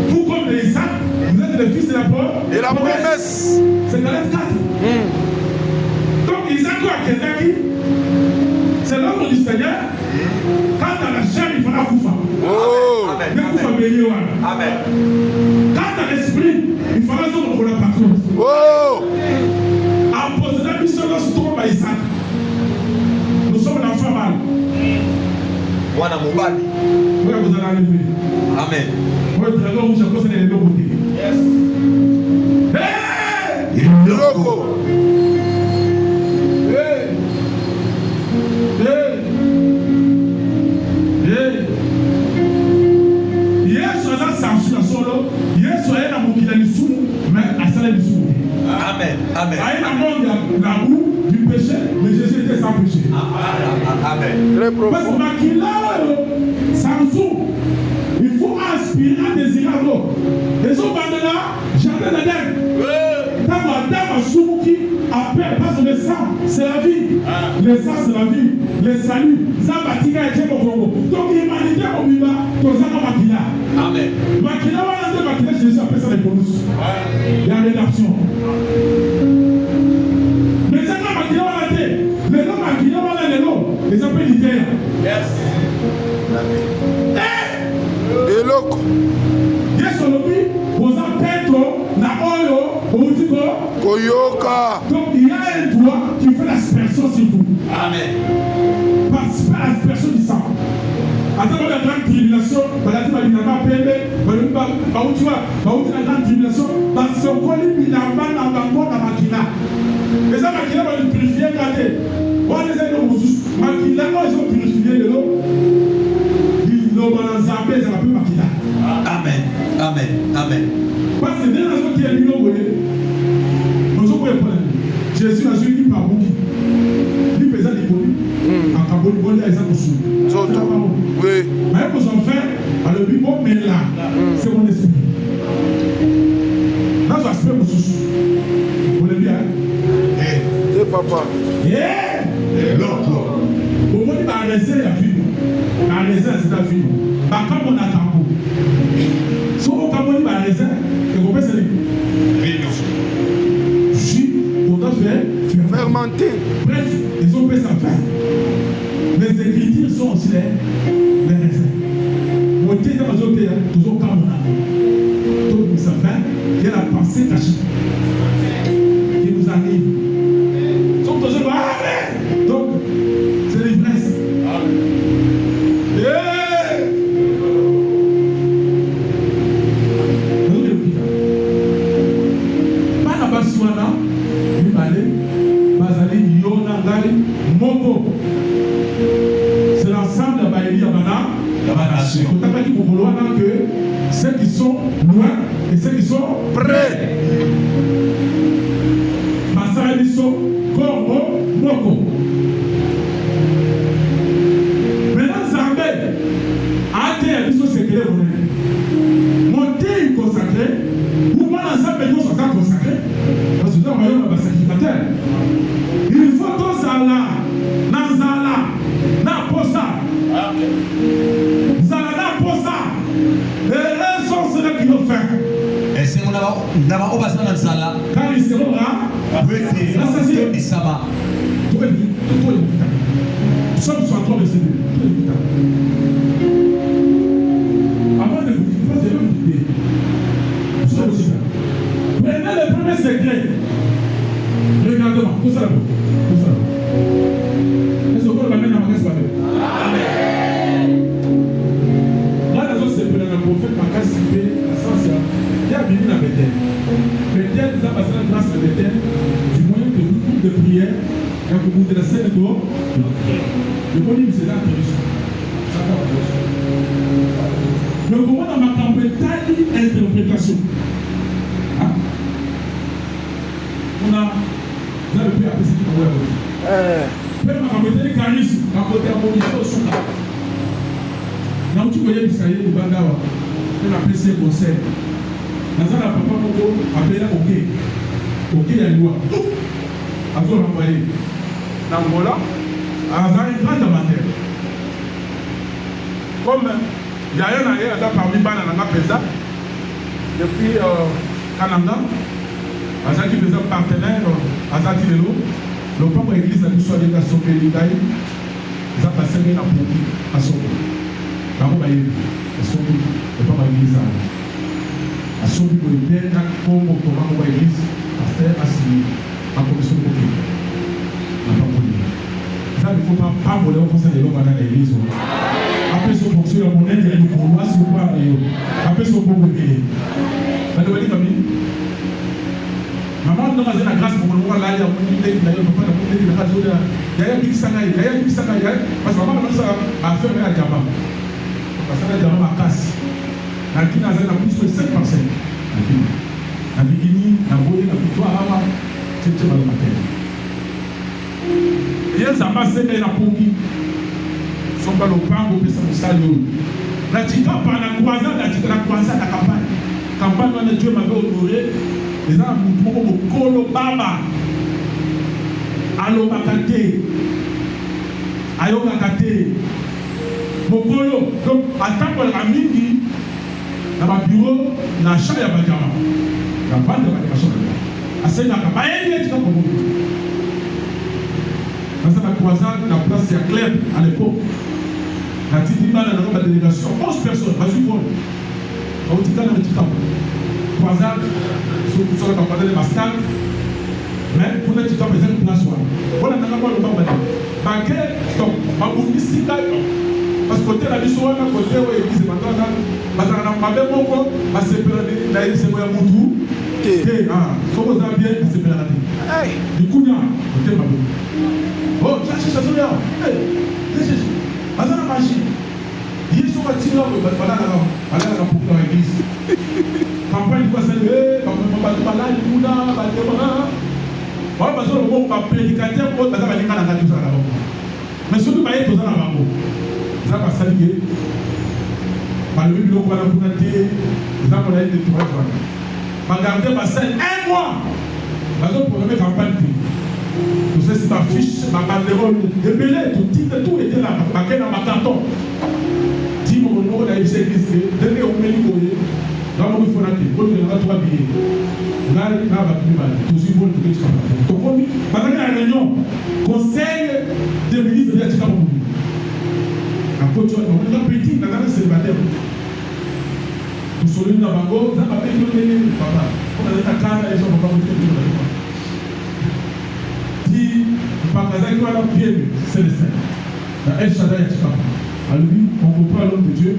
Speaker 2: Vous, comme les Isaac, vous êtes les fils de la promesse.
Speaker 4: Et la promesse.
Speaker 2: C'est Galate 4. Donc, Isaac a quelqu'un, c'est l'homme du Seigneur. Quand dans la chair, il fera Koufa.
Speaker 4: Oh.
Speaker 2: Amen. Amen. Quand dans l'esprit, il fera son pour la patrouille.
Speaker 4: Oh.
Speaker 2: En posant mission, nous sommes à Isaac. Nous sommes l'enfant mal.
Speaker 3: Voilà mon bal.
Speaker 2: Vous allez enlever.
Speaker 3: Amen.
Speaker 2: Vous allez enlever. Yes. Hey!
Speaker 4: Loco.
Speaker 2: Hey! Hey! Hey! Yesu aza sansu na solo. Yesu aye na mokili ya lisumu, mais asala lisumu.
Speaker 3: Amen. Amen.
Speaker 2: Aye na monde ya boue du péché, mais Jésus était sans péché.
Speaker 3: Amen.
Speaker 4: Très
Speaker 2: Parce que
Speaker 4: profond.
Speaker 2: makila sansu, il faut aspirer à désirer l'eau. Les autres bandela, jardin d'Éden. Tant Adam a souki, appelle parce que le sang, c'est la vie. Le sang, c'est la vie. Le salut, ça batika et au Congo. Donc l'humanité au Biba, tout ça dans makila.
Speaker 3: Amen.
Speaker 2: Makila va lancer makila, Jésus appelle ça les bonus. Il y a rédaction. Mais ça quand makila va lancer, les noms makila va lancer les noms, les appelle l'idée.
Speaker 3: Yes.
Speaker 4: Et loco.
Speaker 2: Yes, on oublie, vous en Petro, na oyo, au Tico.
Speaker 4: Koyoka.
Speaker 2: Donc il y a un droit qui fait l'aspersion sur vous.
Speaker 3: Amen.
Speaker 2: Participer à l'aspersion du sang. Attends, la grande tribulation, la grande tribulation, parce qu'on connaît Binamba, Makina. Mais ça, Makina va nous purifier, regardez. On les aide au Makina, ils ont purifié de l'eau. Ils l'ont balancé, ça va plus Makina.
Speaker 3: Amen. Amen. Amen.
Speaker 2: Parce que dès la zone qui est l'île, nous avons un problème. Jésus a suivi par vous. Il pesait des bonus. En Kaboli, il y a des gens.
Speaker 4: Oui.
Speaker 2: Mais pour son frère, le bibo, mais là, c'est mon esprit. Dans son aspect, vous le bien.
Speaker 4: Et papa.
Speaker 2: Au moment où il a laissé la vie, il a laissé la vie. Quand on attend, si on a laissé, et qu'on peut se dire, jus, on doit faire
Speaker 4: Fermenté.
Speaker 2: bref, ils ont fait ça faire. Les écritures sont aussi les raisins. Mon Dieu, dans les autres, toujours comme on a. Donc, ça fait, il y a la pensée cachée qui nous arrive. Ils sont toujours Amen. Donc, c'est l'ivresse. C'est l'ensemble de la Baïli Yabana. Que ceux qui sont loin et ceux qui sont près. Massaïso, Corbo, Moko. Maintenant, Zambé a été un peu secret. Monter une consacrée, pour moi, l'ensemble de nous sont consacrés. Parce que nous avons un sacrificateur. Il faut que ça là, Nanzala, Naposa. Zala Naposa. Et les gens, c'est là qui nous fait.
Speaker 3: Et c'est mon Zala,
Speaker 2: quand il sera
Speaker 3: Wete, Isaba.
Speaker 2: Psaume 63, verset 2. Avant de vous dire, je vais vous dire. Psaume 63. Prenez le premier secret. Regardez-moi. Tout ça là-bas. Tout ça là-bas. Est-ce qu'on va mettre dans ma caisse là-bas? Amen. Là, dans ce prophète, ma caisse, il y a Bibi dans Bethel. Bethel, nous avons passé la grâce de Bethel, du moyen de groupe de prière, et au bout de la scène de l'eau, le bon livre, c'est là que je suis. Mais comment dans ma campagne, interprétation? On a, vous avez pu apprécier ce qu'on voit. Même ma campagne, charisme, ma côté à mon niveau, sous là. Là où tu voyais Israël, le Bangawa, on a apprécié le conseil. Dans un papa Moko appelé OK. OK, il y a une loi. À vous renvoyer. Dans Angola, à une grande amateur. Comme il y a un ailleurs parmi Banana Pesa, depuis Canada, à Zaki Pesa partenaire, à Zaki Lelo, le papa église a dû soigner la sauvé l'Idaï, ils ont passé la pompe à sauver. Dans le pays, le papa église a sauvé le bien comme comment l'église a fait assigner en commission de côté. Ça, il ne faut pas voler au conseil de l'homme dans l'église. Après ce fonction, la monnaie de l'Église, si vous parlez, après ce qu'on peut payer. Vous avez dit, maman, nous avons la grâce pour nous voir là, il y a un peu de radio, il y a un big sanaï, parce que maman a fait un diamant. Parce que le diamant a cassé. La Guinée a plus de 5%. La Guinée, la Boye, la victoire, c'est le matin. Et ils ont passé la Pongi. Ils sont pas le pango, ils sont le salon. La Tika, par la croisade, la campagne. Campagne où Dieu m'avait honoré. Les gens ont dit Kolo Baba. Alo Bakate. Ayo Bakate. Mokolo. Donc, à temps pour la midi, dans ma bureau, la chambre de Badjama. La bande de Badjama. À ce moment-là, il y a des gens comme dans la croisade, la place c'est clair à l'époque. La petite dans la délégation, 11 personnes, vas-y, vol. On dit dans le petit temps. Croisade, sur la croisade de Bastan. Mais pour le petit temps, il y a une place. Voilà, on a le temps. Baguette, donc, Babouni, Sida, parce que côté la mission, côté où l'église est maintenant, parce qu'on a pas beaucoup, parce que la église est moins moudou. Faut que vous avez bien, c'est bien la vie. Du coup, il y a un côté Babouni. Oh, cherchez ça, c'est bien. Cherchez ça. Azana magie. Ils sont partis là, voilà la pour l'église. Campagne quoi c'est on va pas là, il va là. Voilà, parce que le mot va prédicateur, on va aller à la radio ça là. Mais surtout pas être dans la rambo. Ça va saluer. Par le milieu on va la contacter, ça on a été tout va garder ma scène un mois. Parce que pour remettre campagne. Tout ça, c'est ma fiche, ma banderole, de belé, tout titre, tout était là, ma canton. Dis mon nom, on a essayé de dire, donnez au milieu, dans mon phone, on a 3 billets. Là, il va plus mal, tout ce qu'on peut faire. Donc, pendant la réunion, conseil des ministres de l'État, à côté, on a petit, on a un célibataire. Tout ce qu'on a bango, ça va payer papa. On a des cacanes, ils sont pas beaucoup. Pakazaki wala bien Célestin. La El Shaddai Yatika. À lui, on comprend l'homme de Dieu.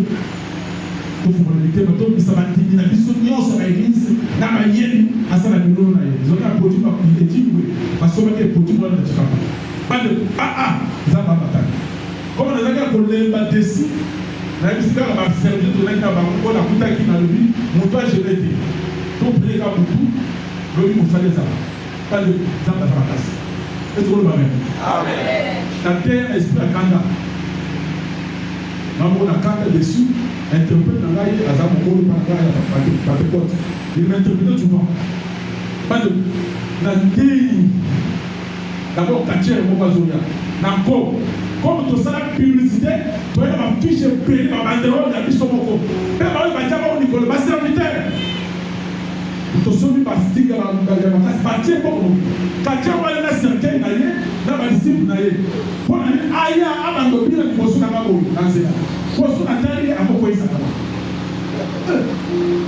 Speaker 2: Tout faut le dire, mais tout ça va dire, il a mis son nom sur l'église, n'a pas yéli, à ça la maison là. Ils ont un produit par il est dit, parce qu'on a un produit pour le Yatika. Pas de ça va bataille. Comme on a dit qu'on l'a pas décidé, la musique va servir de l'un on a coupé qui dans le but, mon toit je l'ai dit. Tout prier à beaucoup, le lui vous savez ça. Pas de ça va faire la casse. Amen. La terre esprit à Kanda. Maman a Kanda dessus, interprète dans l'aïe, à Zamoko, par tes potes. Il m'interprète souvent. Pas de. La terre. D'abord, Katia et Mobazoya. N'importe. Comme tu sais la publicité, tu as ma fiche payée, ma banderole, la mission Moko. Même si tu as un Nicolas, ma serviteur. tosomi basika ya makasi batie poko katia wana na cercueil na ye na badisciple na ye mpona aya abandobila liboso na bango na nzela poso na tali akokweyisaka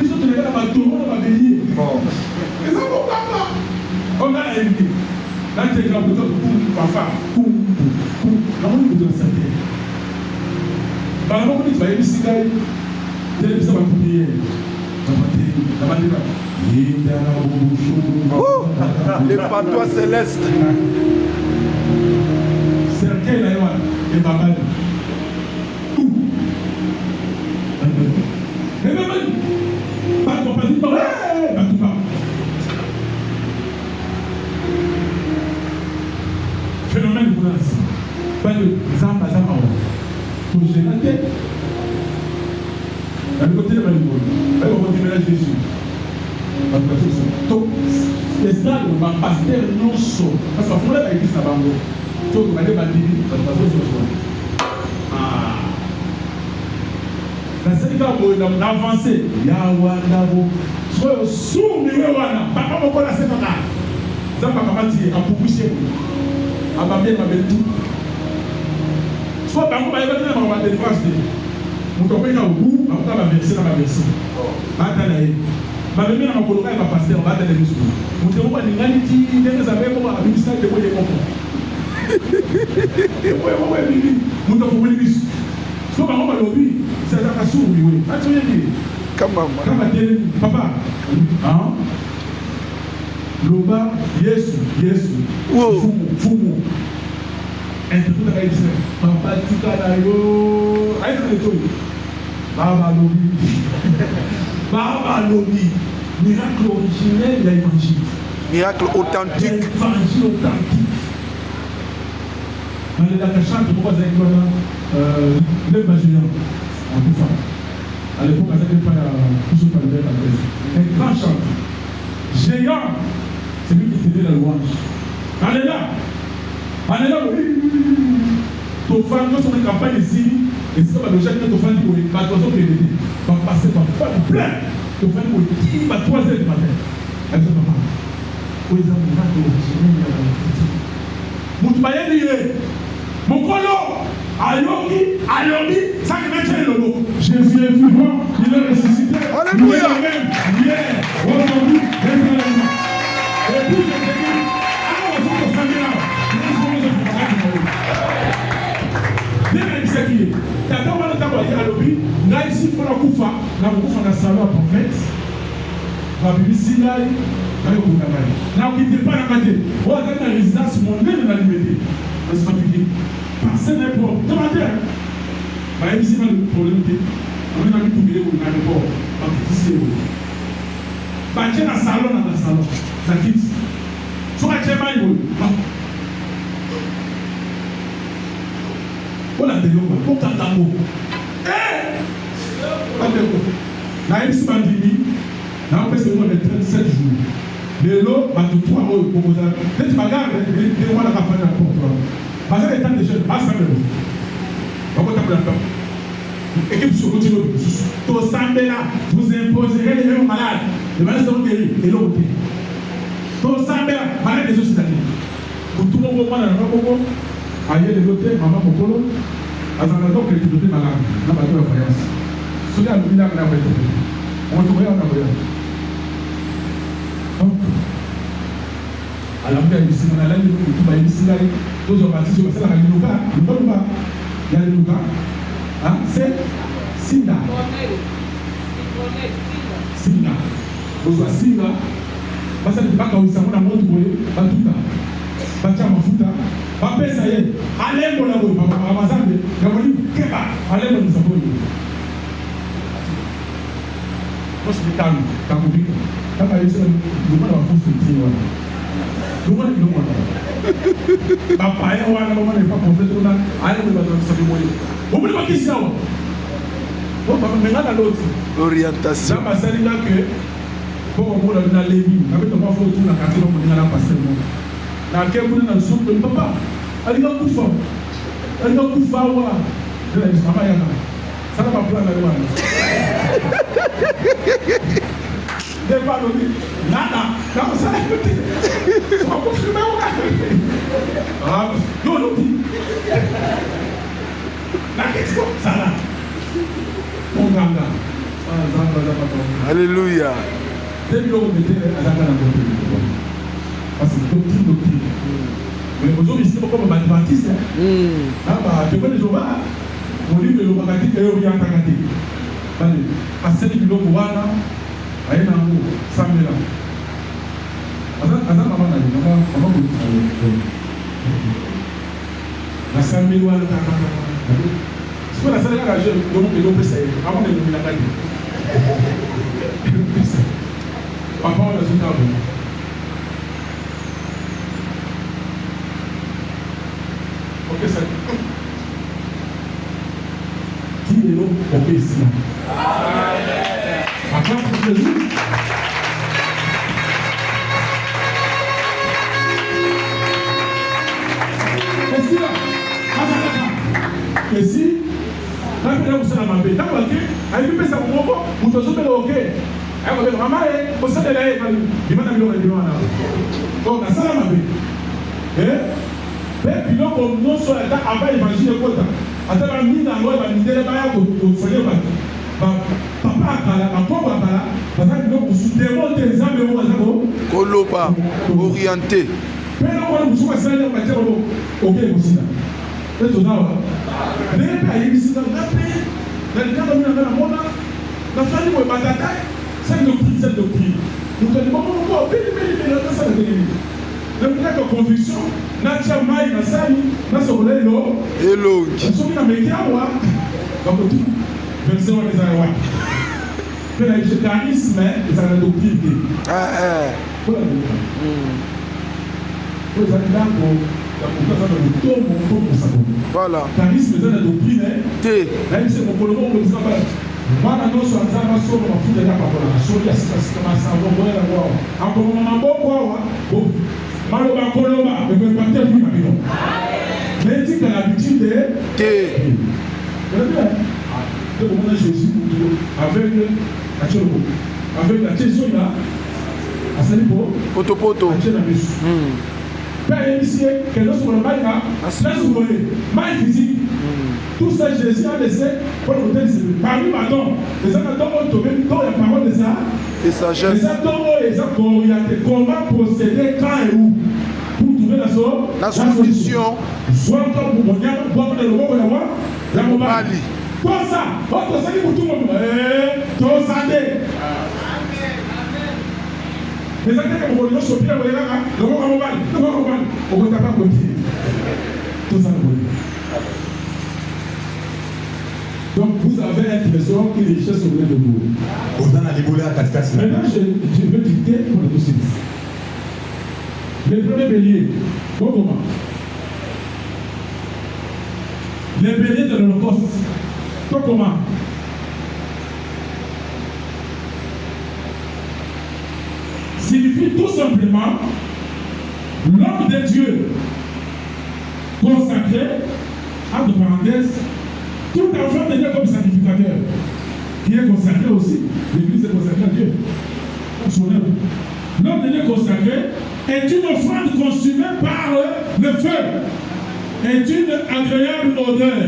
Speaker 2: biso tolekala batoro na babelie eza kokamba onga na yebi nateka bototo fafa namoni moto na cercueil bana moko neti bayebisi ngai telebisa bapriere
Speaker 4: Les patois célestes.
Speaker 2: Cercueil là et babal. Tout. Mais même pas compagnie pas tout pas. Phénomène pour l'instant. Pas de zamba. Pour gérer à côté de Malibon, elle va continuer à Jésus. Donc, les stades, ma pasteur non chaud. Parce qu'il faut la église à Bango. Donc, on va aller bâtir, parce que c'est ah. La seule fois où on a avancé, Yawa, Nabo, soit sous Miwana, papa m'a pas la sénata. Ça m'a pas dit, à Poupouché, à Babien, à Beltou. Soit Bango, il va venir à ma défense. Mutopeka ubu akuta ba verser na ba verser bata na ye ba bembe na makoloka ya ba pasteur bata na biso mutu mo balingani ti ndenge za bebo ba bimisa de boye moko mo bibi mutu ko boli biso so ba ngoma lobi c'est ça ka suri we atoye ni kama tele papa hein loba yesu fumu interprète ka ici papa tika na yo aïe na to Baba Lobi, miracle originel de l'évangile.
Speaker 4: Miracle authentique.
Speaker 2: L'évangile authentique. Dans les chante, pourquoi vous avez dit le Magilien en tout cas. À l'époque, vous n'avez pas toujours parlé de la un grand chanteur. Géant, c'est lui qui tenait la louange. Alléluia, ton fan, nous sommes en campagne ici. Et c'est comme le chef de ton fan qui va passer par plein. Ton fan qui va 3 heures du matin. Elle dit maman, où est-ce que vous avez mon colo, Ayobi, ça qui met le lot. Jésus est vivant, il est ressuscité.
Speaker 4: Alléluia.
Speaker 2: Aujourd'hui, et puis je te dis, alors on va s'en aller là. Tata wana tabo ya lobi ngai si pona kufa na salon prophète ba bibisi ngai ngai ko ngai na ki te para kate o ata na résidence mondaine na liberté parce que fini passer les pour demander ba bibisi na problème te on a mis tout bilé ko na ko ba bibisi o ba che na salon na kit so ba che ba yo on a des gens qui ont tantango. Na isi bandini, na on fait seulement les 37 jours. Mais là, bah tout 3 mois pour vous. Peut-être bagarre, les mois la campagne à porte. Parce que les temps de jeunes, pas ça même. On va taper la porte. Équipe sur continue. Tout semble là, vous imposerez les mêmes malades. Les malades seront guéris et l'autre. Tout semble là, malade des hospitaliers. Pour tout le monde, on va dans le monde. Aïe le côté, maman Mokolo, à un endroit que tu dois malade, n'a pas de voyance. Ce qui a le bilan n'a pas été fait. On te voit en voyage. Donc, à la fin, ici, on a l'air de tout bailler ici, là, tous les bâtis, c'est la Luka, le bon bas, il y a le Luka. C'est Sinda. Sinda. Vous avez Sinda. Parce que pas quand ils sont dans notre voyage, pas tout ça. Bacha mafuta bapesa ye alembo na boy papa amazambe ngaboni keba alembo ni saboni hospital takubika kama yese ngoma na wafusu tiwa ngoma papa ye wana mama ne papa mfeto na alembo na sabi moyo obuli bakisi awa o papa mengana l'autre
Speaker 4: Orientation.
Speaker 2: ça passe là que pour on na lebi avec ton papa autour na quartier on na passer na kembu na nsundo papa alinga kufa wa ndio mama yana sana ba plan na wana n'est pas donné. Nada. Non, ça n'a pas été. Ça va confirmer. Ah, non, non. La question, ça là. Mon ganga.
Speaker 4: Alléluia.
Speaker 2: Dès que vous mettez à la canne, parce que doctrine. Mais aujourd'hui, c'est comme un adventiste. Ah, bah, tu vois les Jéhovah. Mon livre, le Bagati, et au bien Tagati. À 7 kg, voilà. À un an, 100 000 ans. Maman, la 100 000 ans, c'est pas la salle à la jeune, donc il peut essayer. Avant de nous la gagner. Papa, on a tout à l'heure. Ok, ça. Qui est l'homme obéissant? Acclame pour Jésus. Et si là, et si, là, vous savez, ma bête, t'as vu, avec une ça, vous avez ok. Alors, maman, vous savez, il m'a dit, donc, ça, ma bête. Mais puis donc, non seulement avant l'évangile, attends, mis dans l'eau, il va me dire, papa, papa, parce que nous soutenons des âmes,
Speaker 4: Koloba, orienté.
Speaker 2: Mais non, nous sommes à on va dire, ok, aussi là. C'est tout ça. Mais il y a dans le cadre de la monde, la famille de Batata, c'est une doctrine. Nous tenons encore, ça le cas de conviction, Natia Maï, Nassani, Nassolé,
Speaker 4: Hello.
Speaker 2: ils sont dans mes cas, donc tout, je ne sais pas les Araouais. Mais le charisme, ils ont la doctrine.
Speaker 4: Ah,
Speaker 2: Vous avez là pour
Speaker 4: voilà.
Speaker 2: charisme, ils ont la doctrine. Là, c'est mon colombo, on ne pas. Moi, non, sur un zama, sur ma fille de la parole, sur la situation, ça va voir la voix. Encore un bon quoi, Maloba Koloba, mais vous partez plus maintenant. Mais tu as l'habitude de. Jésus avec la question là, à Salibo,
Speaker 4: Poto.
Speaker 2: Père initié, que nous sommes là, là, nous sommes maille physique. Tout ça, Jésus a laissé pour le côté de parmi maintenant, les gens ont tombé dans la parole de ça.
Speaker 4: Et sagesse.
Speaker 2: Les gens ont orienté comment procéder quand et où pour trouver la
Speaker 4: solution.
Speaker 2: Soit comme vous voyez, pour le mot la Mobali. Tout ça, votre salut pour tout le monde. Tout ça, les gens qui ont été sur le mot Mobali, on ne peut pas continuer. Tout ça, donc vous avez un trésor qui est richesse au de vous. Maintenant, je veux dicter pour le dossier. Le premier bélier, comment? Les béliers de l'Holocauste, comment? Signifie tout simplement l'homme de Dieu consacré, entre parenthèses, tout enfant de Dieu comme sacrificateur, qui est consacré aussi, l'Église est consacrée à Dieu. Son œuvre. L'homme de Dieu consacré est une offrande consumée par le feu, est une agréable odeur.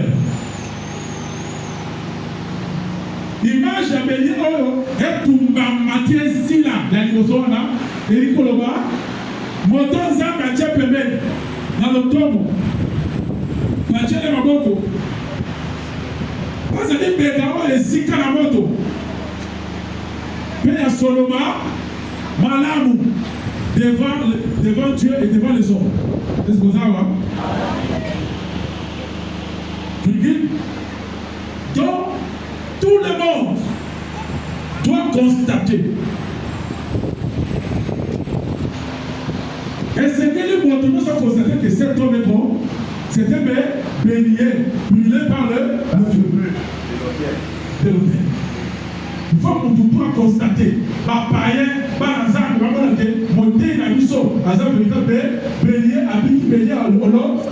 Speaker 2: Image à béni est tout matière si là, la limonzona, et l'icoloba, montant ça, matière pemelle, dans le tombeau, matière de maboko. Parce que les bégawa et sika la moto. Père Soloma, Malamu, devant Dieu et devant les hommes. Est-ce que vous avez? Donc, tout le monde doit constater. Et c'est que les motos sont constatés que cet homme est bon. C'était béni, brûlé par le feu. Il faut que nous puissions constater, par païen, par ensemble, par monter dans l'issue, à ça, béni, habite, béni à l'Holocauste.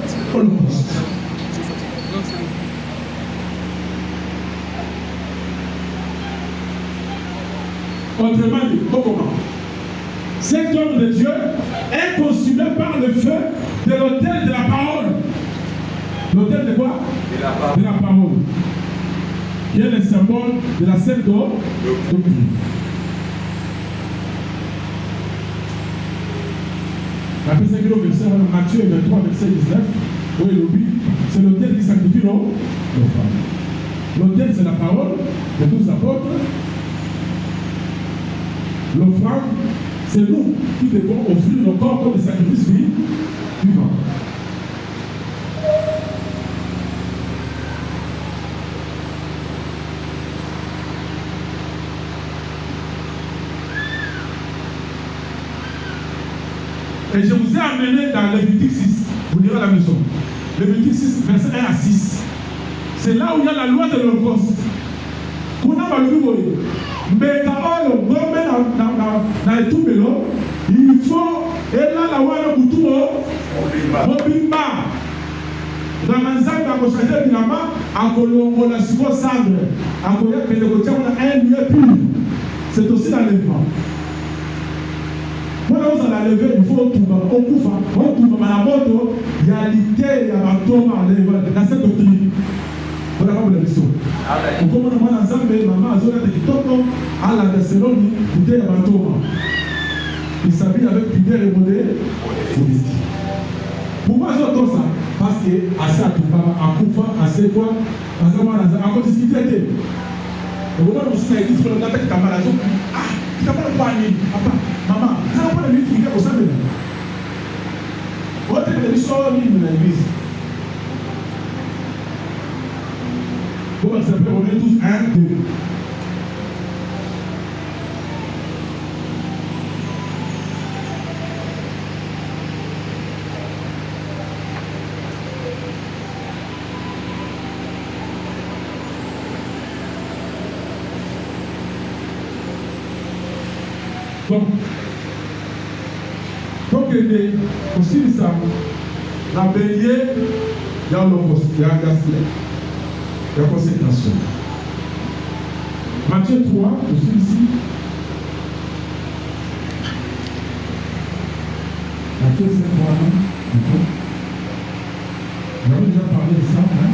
Speaker 2: Autrement dit, comment? l'autel de la parole. L'autel de quoi? De la parole. Qui est le symbole de la scène doctrine. Après ça, le verset Matthieu 23, verset 19, où il dit, c'est l'autel qui sanctifie nos femmes. L'autel, c'est la parole de 12 apôtres. L'offrande, c'est nous qui devons offrir nos corps comme des sacrifices vivants. Et je vous ai amené dans Lévitique 6. Vous direz à la maison. Lévitique 6, verset 1 à 6. C'est là où il y a la loi de l'Holocauste. Mais il faut, et là, la loi de Mobimba. Ramanzanga Koshate Bilama, Akolongo la Sibo Sandre, Akoya Penegotia, on a un lieu pur. C'est aussi l'enlèvement. Quand on a levé, il faut tout la moto, il y a l'idée, il y a un toma, dans cette doctrine. Voilà comme la mission. Comme on a ensemble, maman a zoné de Kitoko, à la Thessalonique, il y a un toma. Il s'habille avec pudeur et modèle. Pourquoi je dis ça? Parce que assez à tout bas, à Koufa, assez quoi, à Zaman, à côté de ce qui était. Et vous voyez, vous avez dit que vous avez dit ah, tu n'as pas le droit papa, maman, tu n'as pas le droit de au sein de nous. Vous avez dit ça dans l'église. Vous allez s'appeler, on est tous un, deux. Donc, il est aussi ça. La bélier, il y a la consécration. Matthieu 3, aussi ici. Matthieu 5, on avait déjà parlé de ça. Hein?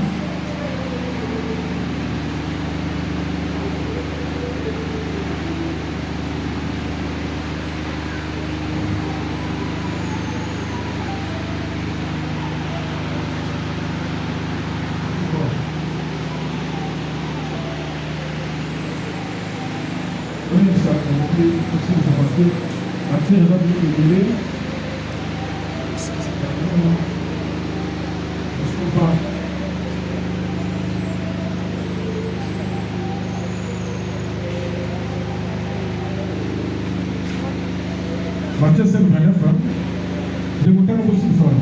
Speaker 2: Matthieu 5, 29. Je vous donne aussi une fois.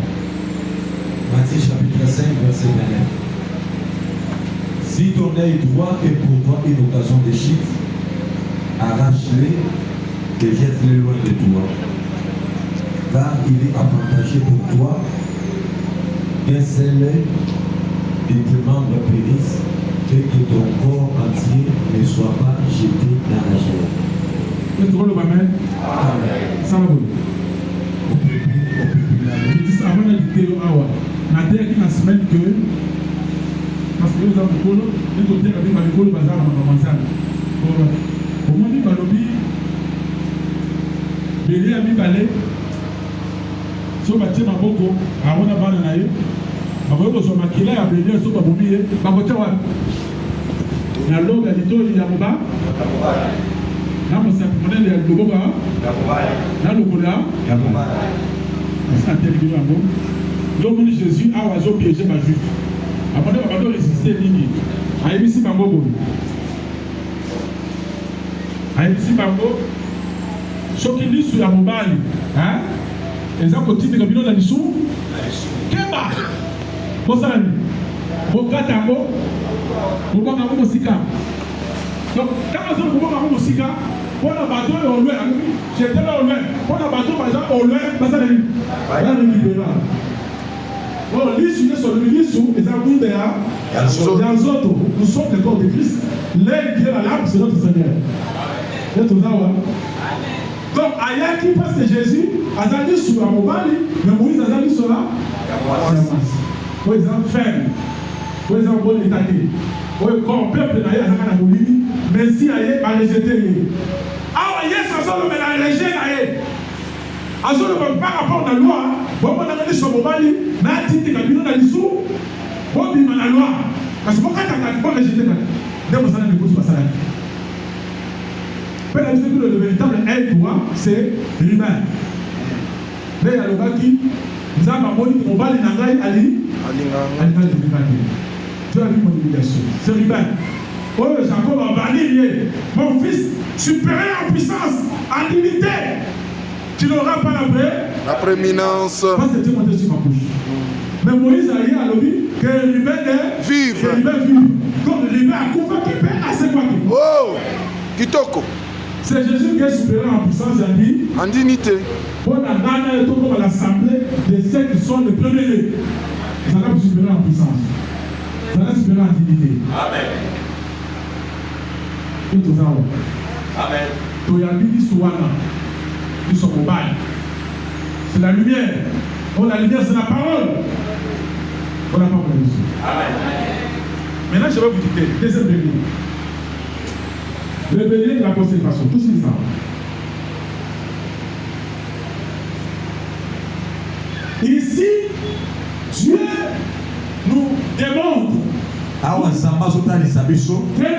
Speaker 3: Matthieu chapitre 5, verset 29. Si ton œil droit est pour toi une occasion de chute, arrache-le et jette-le loin de toi. Car il est avantageux pour toi qu'un seul de tes membres périsse et que ton corps entier ne soit pas jeté dans la chair.
Speaker 2: Est-ce que vous Amen? Ça va vous. Je dis ça avant de dire la terre qui n'a semaine que parce que nous avons beaucoup de côté avec le bazar dans la mansane. Au moins, il va lobby. Bélier a mis balai. Si on bâtit ma boko, à on a banane naïe. Ma boko sur ma kila a bélier sur ma boubier. Ma boko wa. Na loga lito il y a moba. Na mo sa modèle ya logo ba. Na logo là. Ya moba. C'est un tel vidéo en bon. L'homme de Jésus a oiseau piégé ma juif. Après on va résister ligne. A ici ma boko. A ici ma boko. Soki lisu ya mobali, hein? Eza kotinda kabino na lisu. Kemba. Bosani. Bokata ngo. Bokaka ngo musika. Donc quand on bokaka ngo musika, bona bato au loin. J'étais là au loin. Bona bato baza au loin, baza na lui. Là le libéral. Bon, lisu ne sont le lisu, eza kunde ya. Dans autres, nous sommes le corps de Christ. L'air qui est la lampe, c'est notre Seigneur. Et tout ça, ouais. Donc, ayaki parce que Jésus a dit sur la mobile, mais Moïse a dit sur la oui, ils ferme. Oui, ils ont bon état. Oui, quand le peuple n'a pas de Bolivie, mais si aïe, a rejeté. Ah, yes, ça sort le mélange, aïe. À ce moment par rapport à la loi, bon, on a dit sur mobile, n'a dit que le na dissous, bon, il m'a la loi. Parce que quand tu pas rejeté, dès que ça n'a pas de ça. Le véritable aide-toi, c'est l'humain. Mais il y a le gars qui nous a demandé qu'on va aller à Ali. Tu as vu mon humiliation. C'est l'humain. Oh, Jacob a banni, mon fils, supérieur en puissance, en dignité. Tu n'auras pas la
Speaker 4: prééminence.
Speaker 2: Pas c'était monté sur ma bouche. Mais Moïse a dit à l'objet que l'humain est
Speaker 4: vive.
Speaker 2: Comme l'humain a coupé qui paie à ses quoi.
Speaker 4: Oh, Kitoko.
Speaker 2: C'est Jésus qui est supérieur en puissance, il a dit.
Speaker 4: En dignité.
Speaker 2: Pour la dernière et tout comme l'assemblée de ceux qui sont les premiers. Ils sont supérieurs en puissance. Ils sont supérieurs en dignité.
Speaker 3: Amen.
Speaker 2: Tout ça.
Speaker 3: Amen.
Speaker 2: Tu as dit Souana. Ils sont au bail. C'est la lumière. Oh, la lumière, c'est la parole. On n'a pas parlé de ça.
Speaker 3: Amen.
Speaker 2: Maintenant, je vais vous dicter. Deuxième bélier. Le bélier de la consécration. Tout ça. Ici, Dieu nous démontre
Speaker 3: qu'un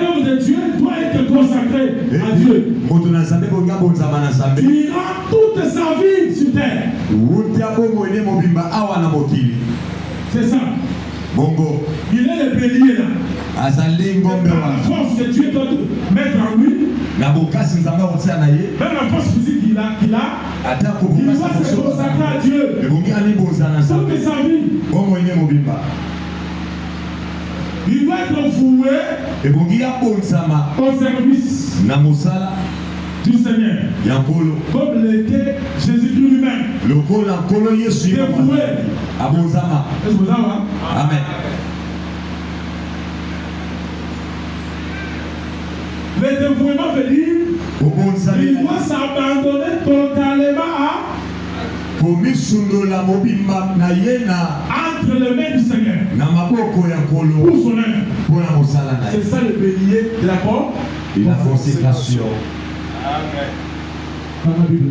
Speaker 3: homme
Speaker 2: de Dieu doit être consacré à Dieu. Durant toute sa vie sur terre. C'est ça.
Speaker 3: Bongo.
Speaker 2: Il est le bélier là. La force que Dieu doit mettre en lui. Même la force physique qu'il a, il doit se consacrer à Dieu. Toute sa vie. Il doit être voué au service du Seigneur. Comme l'était Jésus-Christ lui-même. Dévoué. Est-ce que vous avez?
Speaker 3: Amen.
Speaker 2: Le dévouement veut dire il doit s'abandonner totalement entre les mains du Seigneur pour son œuvre. C'est ça le bélier de la porte
Speaker 3: et la consécration.
Speaker 2: Amen. Dans la Bible.